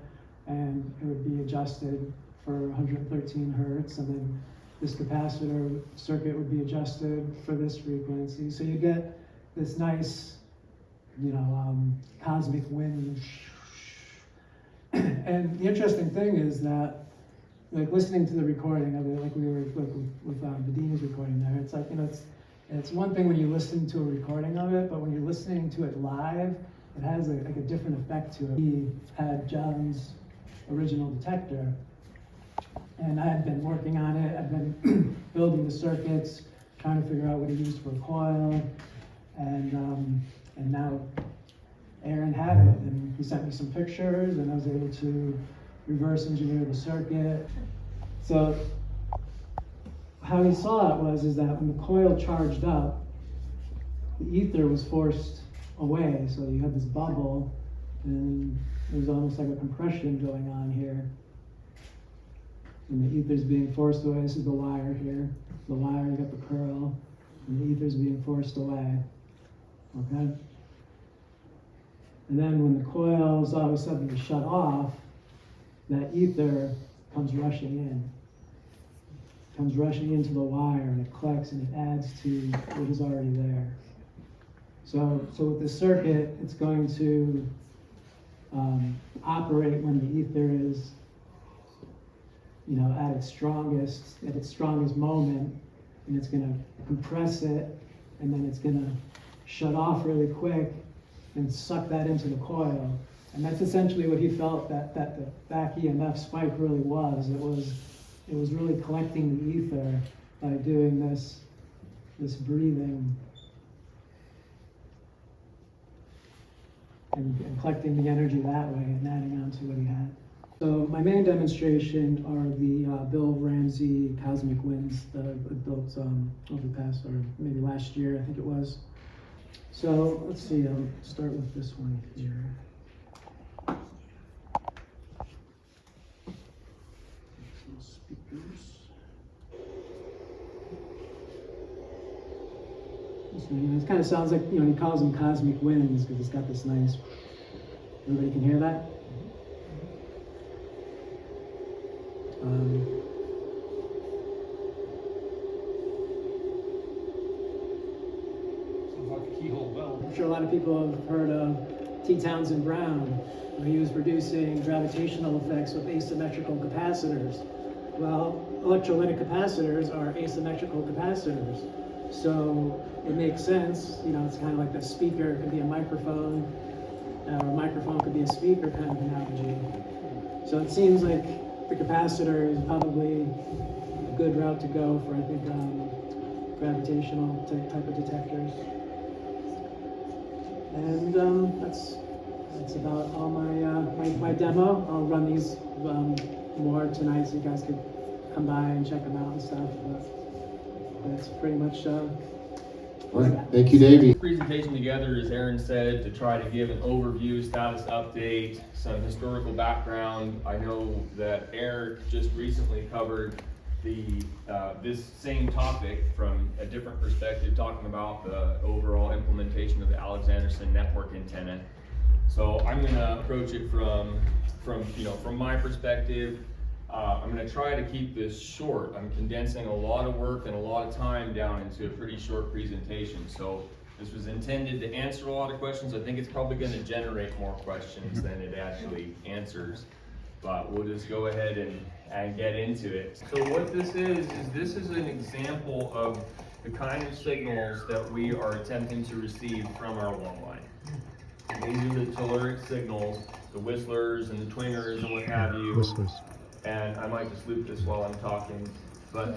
and it would be adjusted for 113 hertz, and then this capacitor circuit would be adjusted for this frequency. So you get this nice, you know, cosmic wind. And the interesting thing is that, like, listening to the recording of it, like we were with Bedini's recording there, it's like, you know, it's one thing when you listen to a recording of it, but when you're listening to it live, it has like a different effect to it. He had John's original detector, and I had been working on it. I'd been building the circuits, trying to figure out what he used for a coil, and now Aaron had it, and he sent me some pictures, and I was able to reverse engineer the circuit. So how he saw it is that when the coil charged up, the ether was forced away. So you have this bubble, and there's almost like a compression going on here. And the ether's being forced away. This is the wire here. The wire, you got the curl, and the ether's being forced away. Okay? And then when the coils all of a sudden shut off, that ether comes rushing in. Comes rushing into the wire, and it collects and it adds to what is already there. So with the circuit, it's going to operate when the ether is, you know, at its strongest moment, and it's going to compress it, and then it's going to shut off really quick and suck that into the coil. And that's essentially what he felt that the back EMF spike really was. It was really collecting the ether by doing this breathing and collecting the energy that way and adding on to what he had. So my main demonstration are the Bill Ramsey cosmic winds that I built over the past, or maybe last year, I think it was. So let's see, I'll start with this one here. It kind of sounds like, you know, he calls them cosmic winds because it's got this nice, everybody can hear that? Sounds like a keyhole bell. I'm sure a lot of people have heard of T. Townsend Brown, where he was producing gravitational effects with asymmetrical capacitors. Well, electrolytic capacitors are asymmetrical capacitors. So it makes sense, you know, it's kind of like the speaker, it could be a microphone, or a microphone could be a speaker kind of analogy. So it seems like the capacitor is probably a good route to go for, I think, gravitational type of detectors. And that's about all my demo. I'll run these more tonight so you guys could come by and check them out and stuff. But that's pretty much. Thank you, Davey. Presentation together, as Aaron said, to try to give an overview, status update, some historical background. I know that Eric just recently covered this same topic from a different perspective, talking about the overall implementation of the Alexanderson network antenna. So I'm going to approach it from my perspective. I'm going to try to keep this short. I'm condensing a lot of work and a lot of time down into a pretty short presentation. So this was intended to answer a lot of questions. I think it's probably going to generate more questions than it actually answers. But we'll just go ahead and get into it. So what this is an example of the kind of signals that we are attempting to receive from our long line. These are the telluric signals, the whistlers and the twingers and what have you. Whistlers. And I might just loop this while I'm talking, but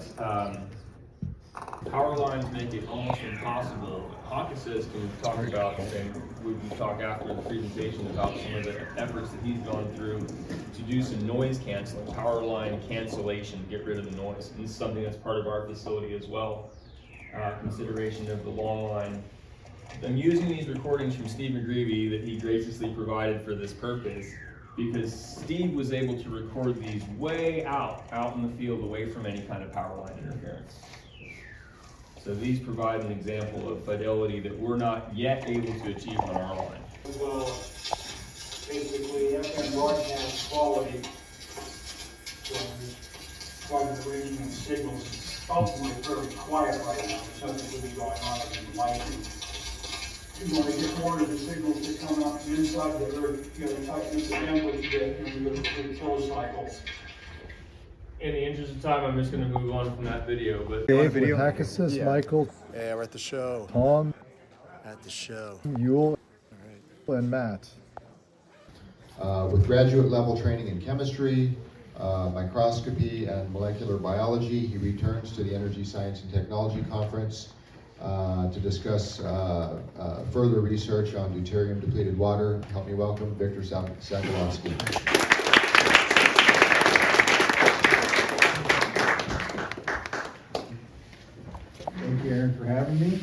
power lines make it almost impossible. Hawkins can talk about, and we can talk after the presentation about some of the efforts that he's gone through to do some noise canceling, power line cancellation, get rid of the noise. And this is something that's part of our facility as well, consideration of the long line. I'm using these recordings from Steve McGreevy that he graciously provided for this purpose, because Steve was able to record these way out in the field, away from any kind of power line interference. So these provide an example of fidelity that we're not yet able to achieve on our line. Well, basically, FM broadcast quality from the range of signals. Ultimately, very quiet right now. There's nothing really going on in the lighting. You want to get more of the signals that come out from inside the earth, tighten the bandwidth a bit, and we go through kill cycles. In the interest of time, I'm just going to move on from that video. But Dave, with Hackasis, Michael, Yeah, we're at the show. Tom, At the show. Yule, and Matt. With graduate level training in chemistry, microscopy, and molecular biology, he returns to the Energy Science and Technology Conference to discuss further research on deuterium-depleted water. Help me welcome Victor Lakhovski. Thank you, Aaron, for having me.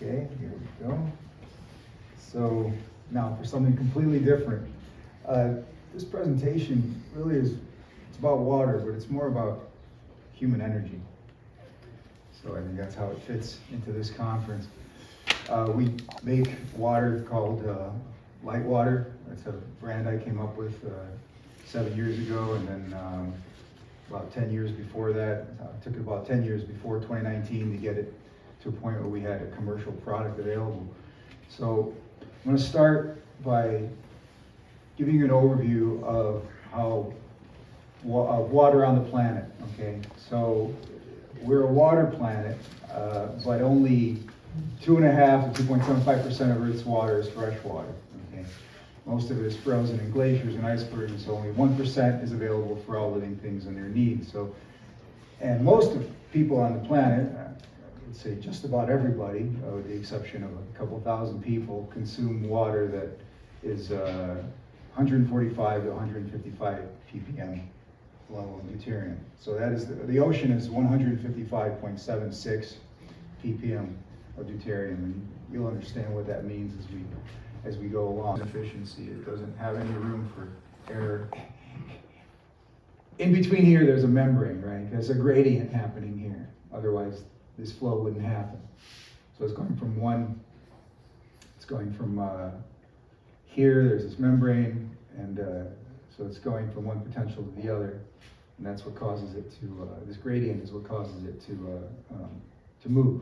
Okay, here we go. So now for something completely different. This presentation really it's about water, but it's more about human energy. So I think that's how it fits into this conference. We make water called light water. That's a brand I came up with 7 years ago, and then about 10 years before that. It took about 10 years before 2019 to get it to a point where we had a commercial product available. So I'm going to start by giving you an overview of how water on the planet. Okay, so we're a water planet, but only 2.5 to 2.75% of Earth's water is fresh water. Okay, most of it is frozen in glaciers and icebergs, and so only 1% is available for all living things and their needs. So, and most of people on the planet, I would say just about everybody, with the exception of a couple thousand people, consume water that is 145 to 155 ppm level of deuterium. So that is the ocean is 155.76 ppm of deuterium, and you'll understand what that means as we go along. Efficiency, it doesn't have any room for error. In between here, there's a membrane, right? There's a gradient happening here. Otherwise, this flow wouldn't happen. So it's going from here, there's this membrane, and so it's going from one potential to the other, and that's what causes it to, this gradient is what causes it to move.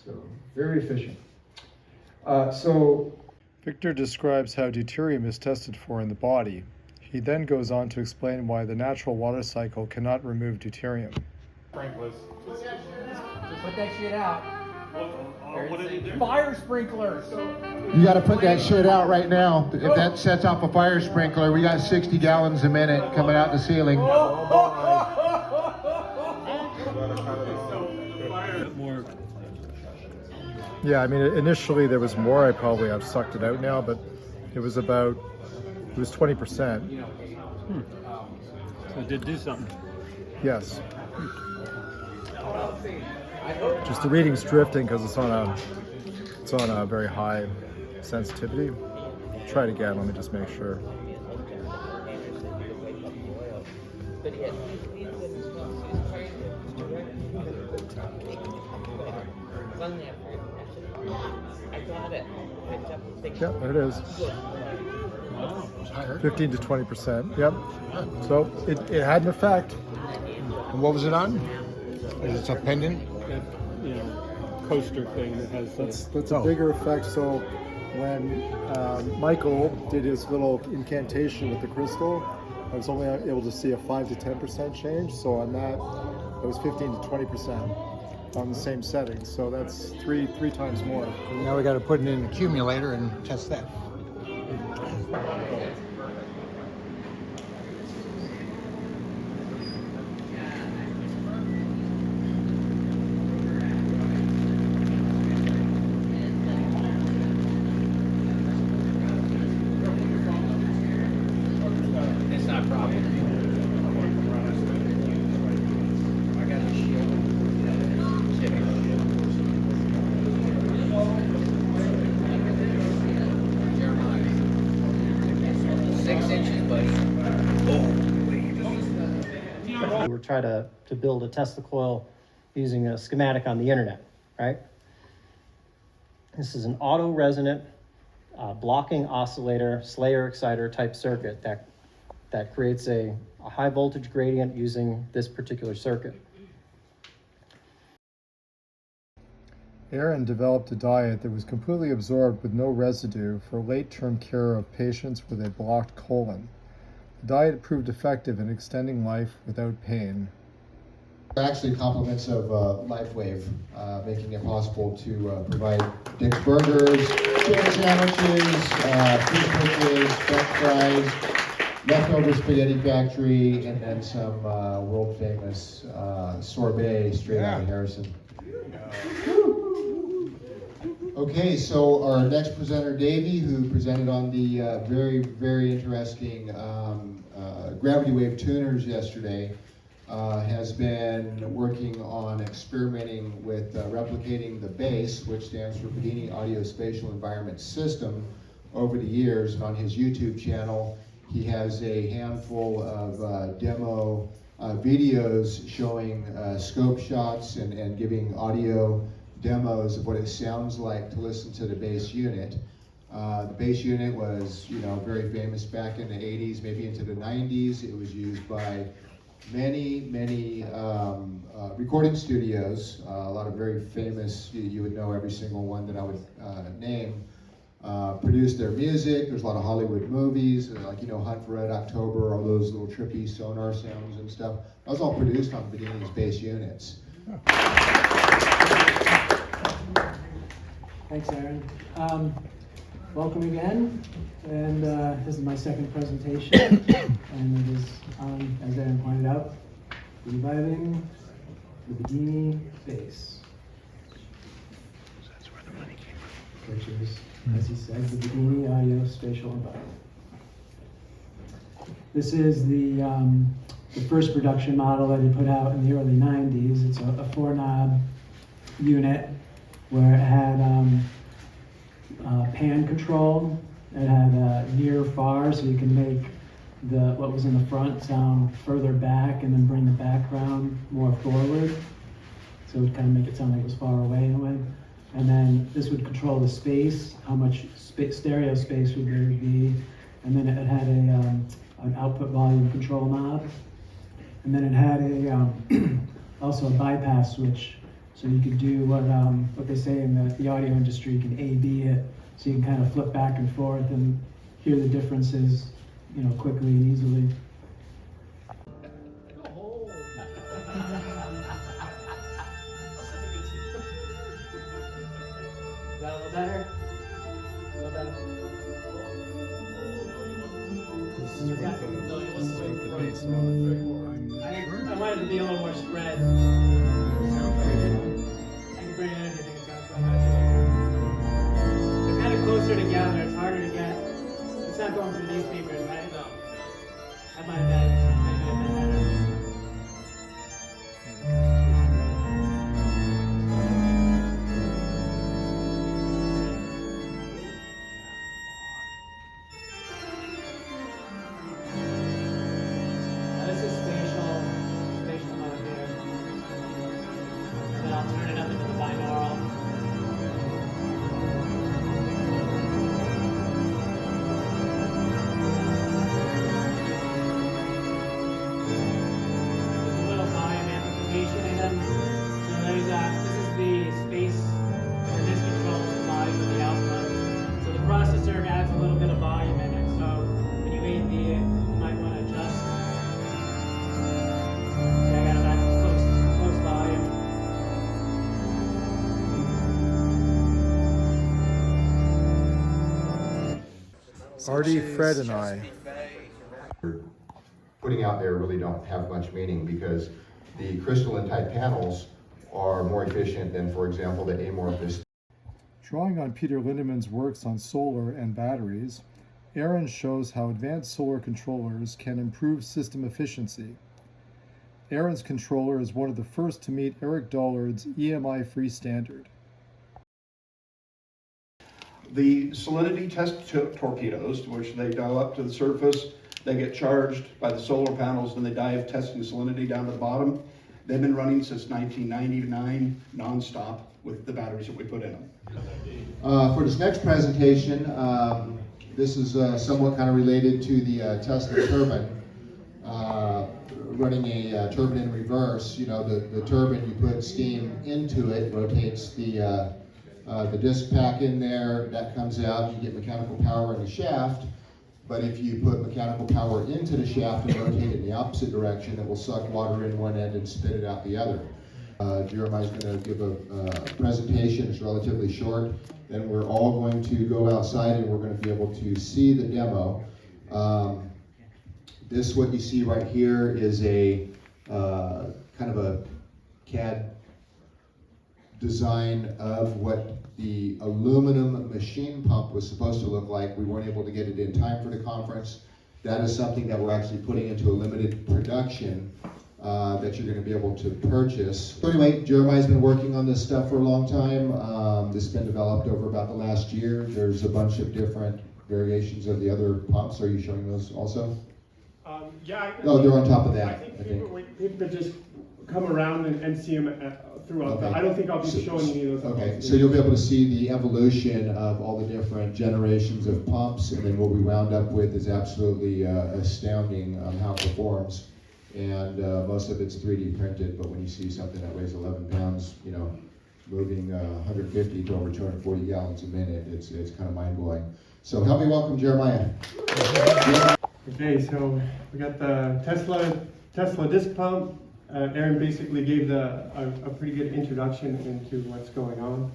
So, very efficient. Victor describes how deuterium is tested for in the body. He then goes on to explain why the natural water cycle cannot remove deuterium. Sprinkless. Put that shit out. What did he do? Fire sprinklers. You gotta put that shit out right now. If that sets off a fire sprinkler, we got 60 gallons a minute coming out the ceiling. Yeah, I mean, initially there was more. I probably have sucked it out now, but it was 20%. So it did do something. Yes. Just the reading's drifting because it's on a very high sensitivity. Try it again. Let me just make sure. Yeah, there it is. 15 to 20%. Yep. So it had an effect. And what was it on? Is it a pendant? That, coaster thing that has. That's a bigger effect. So when Michael did his little incantation with the crystal, I was only able to see a 5 to 10% change. So on that, it was 15 to 20% on the same setting. So that's three times more. Now we got to put it in an accumulator and test that. It's not a problem. I got a shield. 6 inches, buddy. We're trying to build a Tesla coil using a schematic on the internet, right? This is an auto-resonant blocking oscillator, Slayer exciter type circuit that creates a high voltage gradient using this particular circuit. Aaron developed a diet that was completely absorbed with no residue for late-term care of patients with a blocked colon. The diet proved effective in extending life without pain. Actually compliments of LifeWave, making it possible to provide Dick's Burgers, chicken sandwiches, fish pickles, french fries, leftover spaghetti factory, and then some world famous sorbet straight out of Harrison. Okay, so our next presenter, Davey, who presented on the very, very interesting gravity wave tuners yesterday, has been working on experimenting with replicating the BASE, which stands for Bedini Audio Spatial Environment System, over the years. And on his YouTube channel, he has a handful of demo videos showing scope shots and giving audio demos of what it sounds like to listen to the BASE unit. The BASE unit was, very famous back in the 80s, maybe into the 90s. It was used by many recording studios, a lot of very famous, you would know every single one that I would name, produced their music. There's a lot of Hollywood movies, like, Hunt for Red October, all those little trippy sonar sounds and stuff. That was all produced on Bedini's BASE units. Thanks, Aaron. Welcome again, and this is my second presentation, and it is on, as Aaron pointed out, reviving the Bedini BASE, which is, as he said, the Bedini Audio Spatial Environment. This is the first production model that he put out in the early 90s. It's a 4-knob unit where it had pan control. It had near far, so you can make what was in the front sound further back and then bring the background more forward. So it would kind of make it sound like it was far away in a way. And then this would control the space, how much stereo space would there be. And then it had an output volume control knob. And then it had also a bypass switch. So you could do what they say in the audio industry, you can A/B it, so you can kind of flip back and forth and hear the differences, quickly and easily. way, so I'm I not sure. wanted to be a little more spread. Sounds pretty fun. I can bring in anything, so it's like they're kind of closer together. It's harder to get. It's not going through these speakers, right? No. That might have been better. This is spatial mode here. And then I'll turn it up into the binaural. There's a little volume amplification in them. So there's this is the space, and this controls the volume of the output. So the processor adds a little bit of volume in it. So when you AV it, you might want to adjust. So I got that close volume. Artie, Fred, and I. Putting out there really don't have much meaning because the crystalline type panels are more efficient than, for example, the amorphous. Drawing on Peter Lindemann's works on solar and batteries, Aaron shows how advanced solar controllers can improve system efficiency. Aaron's controller is one of the first to meet Eric Dollard's EMI-free standard. The salinity test torpedoes, which they dial up to the surface, they get charged by the solar panels, and they dive testing salinity down to the bottom. They've been running since 1999, nonstop, with the batteries that we put in them. For this next presentation, this is somewhat kind of related to the Tesla turbine. Running a turbine in reverse, you know, the turbine, you put steam into it, rotates the disc pack in there, that comes out, you get mechanical power in the shaft. But if you put mechanical power into the shaft and rotate it in the opposite direction, it will suck water in one end and spit it out the other. Jeremiah's going to give a presentation. It's relatively short. Then we're all going to go outside and we're going to be able to see the demo. This, what you see right here, is a kind of a CAD design of what the aluminum machine pump was supposed to look like. We weren't able to get it in time for the conference. That is something that we're actually putting into a limited production that you're going to be able to purchase. So anyway, Jeremiah's been working on this stuff for a long time. This has been developed over about the last year. There's a bunch of different variations of the other pumps. Are you showing those also? Yeah. They're on top of that. I think people could just come around and see them throughout. Okay. I don't think I'll be showing any of those. Okay, so you'll be able to see the evolution of all the different generations of pumps, and then what we wound up with is absolutely astounding how it performs. And most of it's 3D printed, but when you see something that weighs 11 pounds, you know, moving 150 to over 240 gallons a minute, it's kind of mind-blowing. So help me welcome Jeremiah. Okay, so we got the Tesla disc pump. Aaron basically gave a pretty good introduction into what's going on.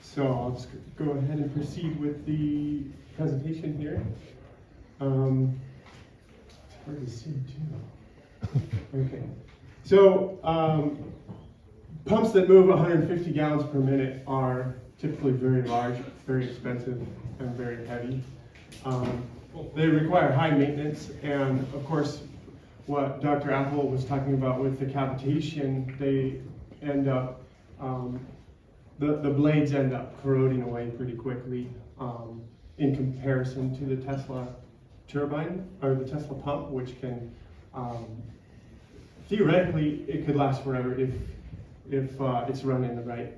So I'll just go ahead and proceed with the presentation here. It's hard to see too. Okay, so pumps that move 150 gallons per minute are typically very large, very expensive, and very heavy. They require high maintenance, and of course, what Dr. Apple was talking about with the cavitation, they end up, the blades end up corroding away pretty quickly in comparison to the Tesla turbine, or the Tesla pump, which can, theoretically, it could last forever if it's run in the right,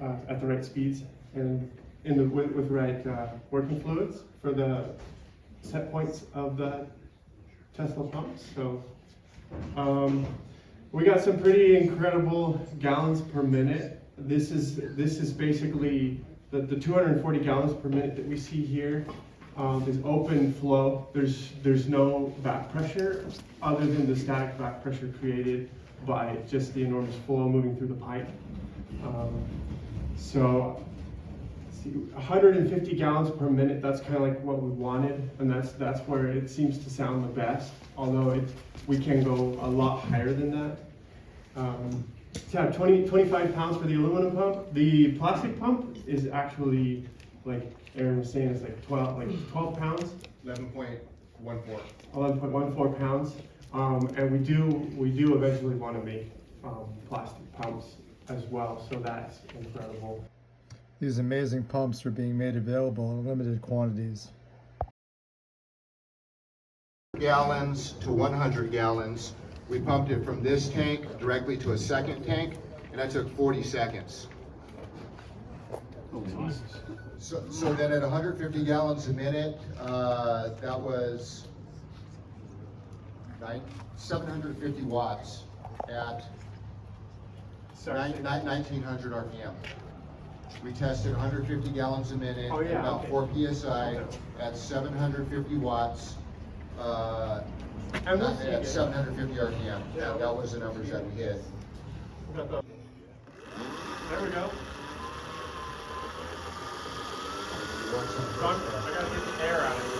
at the right speeds and with the right working fluids for the set points of the Tesla pumps. So we got some pretty incredible gallons per minute. This is basically the 240 gallons per minute that we see here is open flow. There's no back pressure other than the static back pressure created by just the enormous flow moving through the pipe. So let's see, 150 gallons per minute, that's kind of like what we wanted, and that's where it seems to sound the best, although we can go a lot higher than that. Yeah, 25 pounds for the aluminum pump. The plastic pump is actually, like Aaron was saying, it's like 12 pounds. 11.14. 11.14 pounds. And we do eventually want to make plastic pumps as well, so that's incredible. These amazing pumps are being made available in limited quantities. Gallons to 100 gallons. We pumped it from this tank directly to a second tank, and that took 40 seconds. So then at 150 gallons a minute, that was 750 watts at 1900 RPM. We tested 150 gallons a minute at about 4 PSI at 750 watts. At 750 RPM. That was the numbers that we hit. There we go. So I gotta get the air out of it.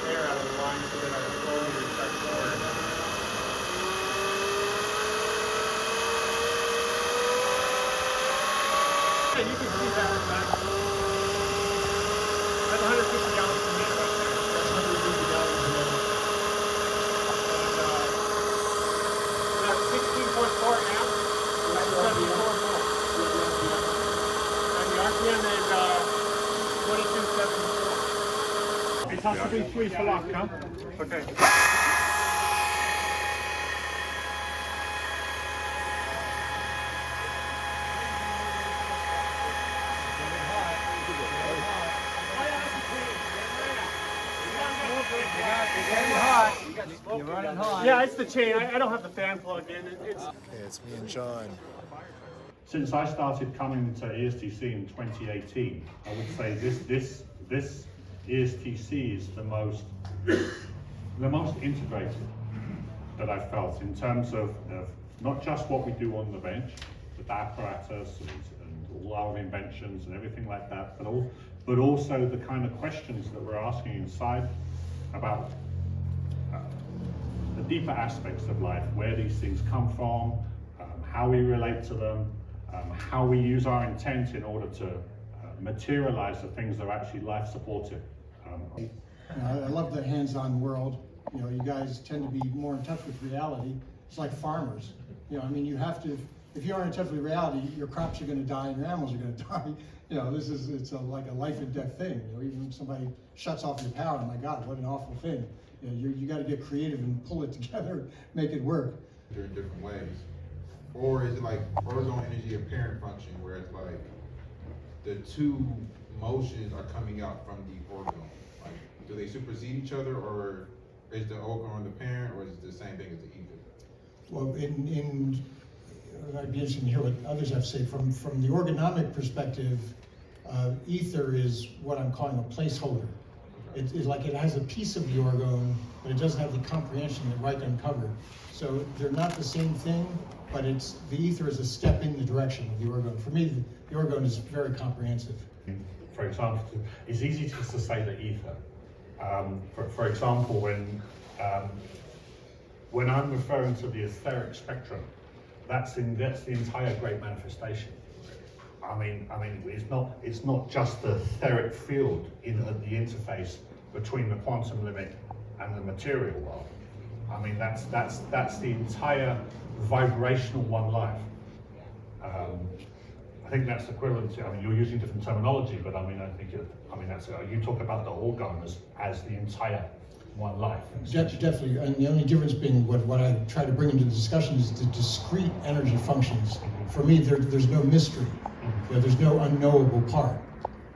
Air out of the line so that our flow meter starts to work. Yeah, you can see that in back. That's 150 gallons per minute right there. That's 150 gallons per minute. That's 16.4 amps. That's 74 volts. And the RPM is 2274. It has to be 3 for lock, huh? Okay. You're running hot. Yeah, it's the chain. I don't have the fan plugged in. Okay, it's me and John. Since I started coming to ESTC in 2018, I would say this ESTC is the most integrated that I've felt in terms of not just what we do on the bench, the apparatus and all our inventions and everything like that, but also the kind of questions that we're asking inside about the deeper aspects of life, where these things come from, how we relate to them, how we use our intent in order to materialize the things that are actually life supportive. I love the hands-on world. You know, you guys tend to be more in touch with reality. It's like farmers. You know, I mean, you have to, if you aren't in touch with reality, your crops are going to die and your animals are going to die. You know, it's like a life and death thing. You know, even if somebody shuts off your power, my God, what an awful thing. You know, you got to get creative and pull it together, make it work. They're in different ways. Or is it like Orgone Energy a parent function where it's like the two motions are coming out from the orgone? Like, do they supersede each other, or is the orgone the parent, or is it the same thing as the ether? Well, I'd be interested to hear what others have to say. From the ergonomic perspective, ether is what I'm calling a placeholder. It's like it has a piece of the orgone, but it doesn't have the comprehension that Reich uncovered. So they're not the same thing, but the ether is a step in the direction of the orgone. For me, the orgone is very comprehensive. For example, it's easy just to say the ether. For example, when I'm referring to the etheric spectrum, that's the entire great manifestation. I mean, it's not just the etheric field at the interface between the quantum limit and the material world. I mean, that's the entire vibrational one life. I think that's equivalent to, I mean, you're using different terminology, but I mean, that's, you talk about the orgone as the entire one life. Definitely, and the only difference being what I try to bring into the discussion is the discrete energy functions. For me, there's no mystery. You know, there's no unknowable part.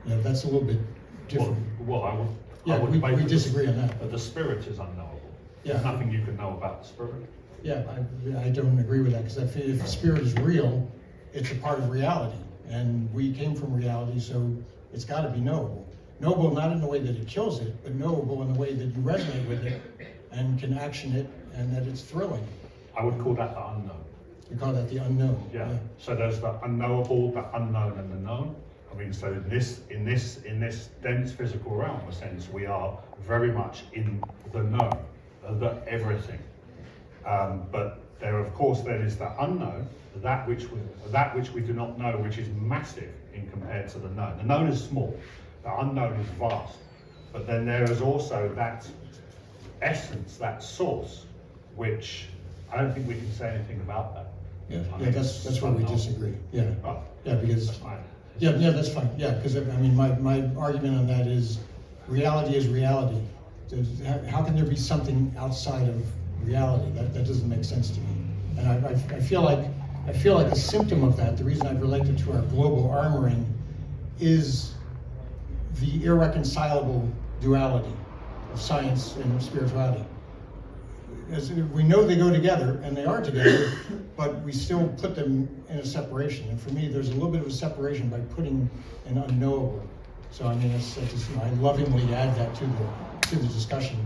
You know, that's a little bit different. We disagree on that. But the spirit is unknowable. Yeah. There's nothing you can know about the spirit. Yeah, I don't agree with that, because I feel if the spirit is real, it's a part of reality, and we came from reality, so it's got to be knowable. Knowable not in the way that it kills it, but knowable in the way that you resonate with it and can action it, and that it's thrilling. I would call that the unknown. You call that the unknown. Yeah. So there's the unknowable, the unknown, and the known. I mean, so in this dense physical realm, in a sense, we are very much in the know, the everything. But there, of course, there is the unknown, that which we do not know, which is massive in compared to the known. The known is small, the unknown is vast. But then there is also that essence, that source, which I don't think we can say anything about that. Yeah, that's where we disagree. Yeah, because that's fine. Yeah, that's fine. Yeah, because I mean, my argument on that is reality. How can there be something outside of reality? That doesn't make sense to me. And I feel like a symptom of that, the reason I've related to our global armoring, is the irreconcilable duality of science and spirituality. As we know they go together, and they are together, but we still put them in a separation. And for me, there's a little bit of a separation by putting an unknowable. So I mean, it's just, I lovingly add that to the discussion.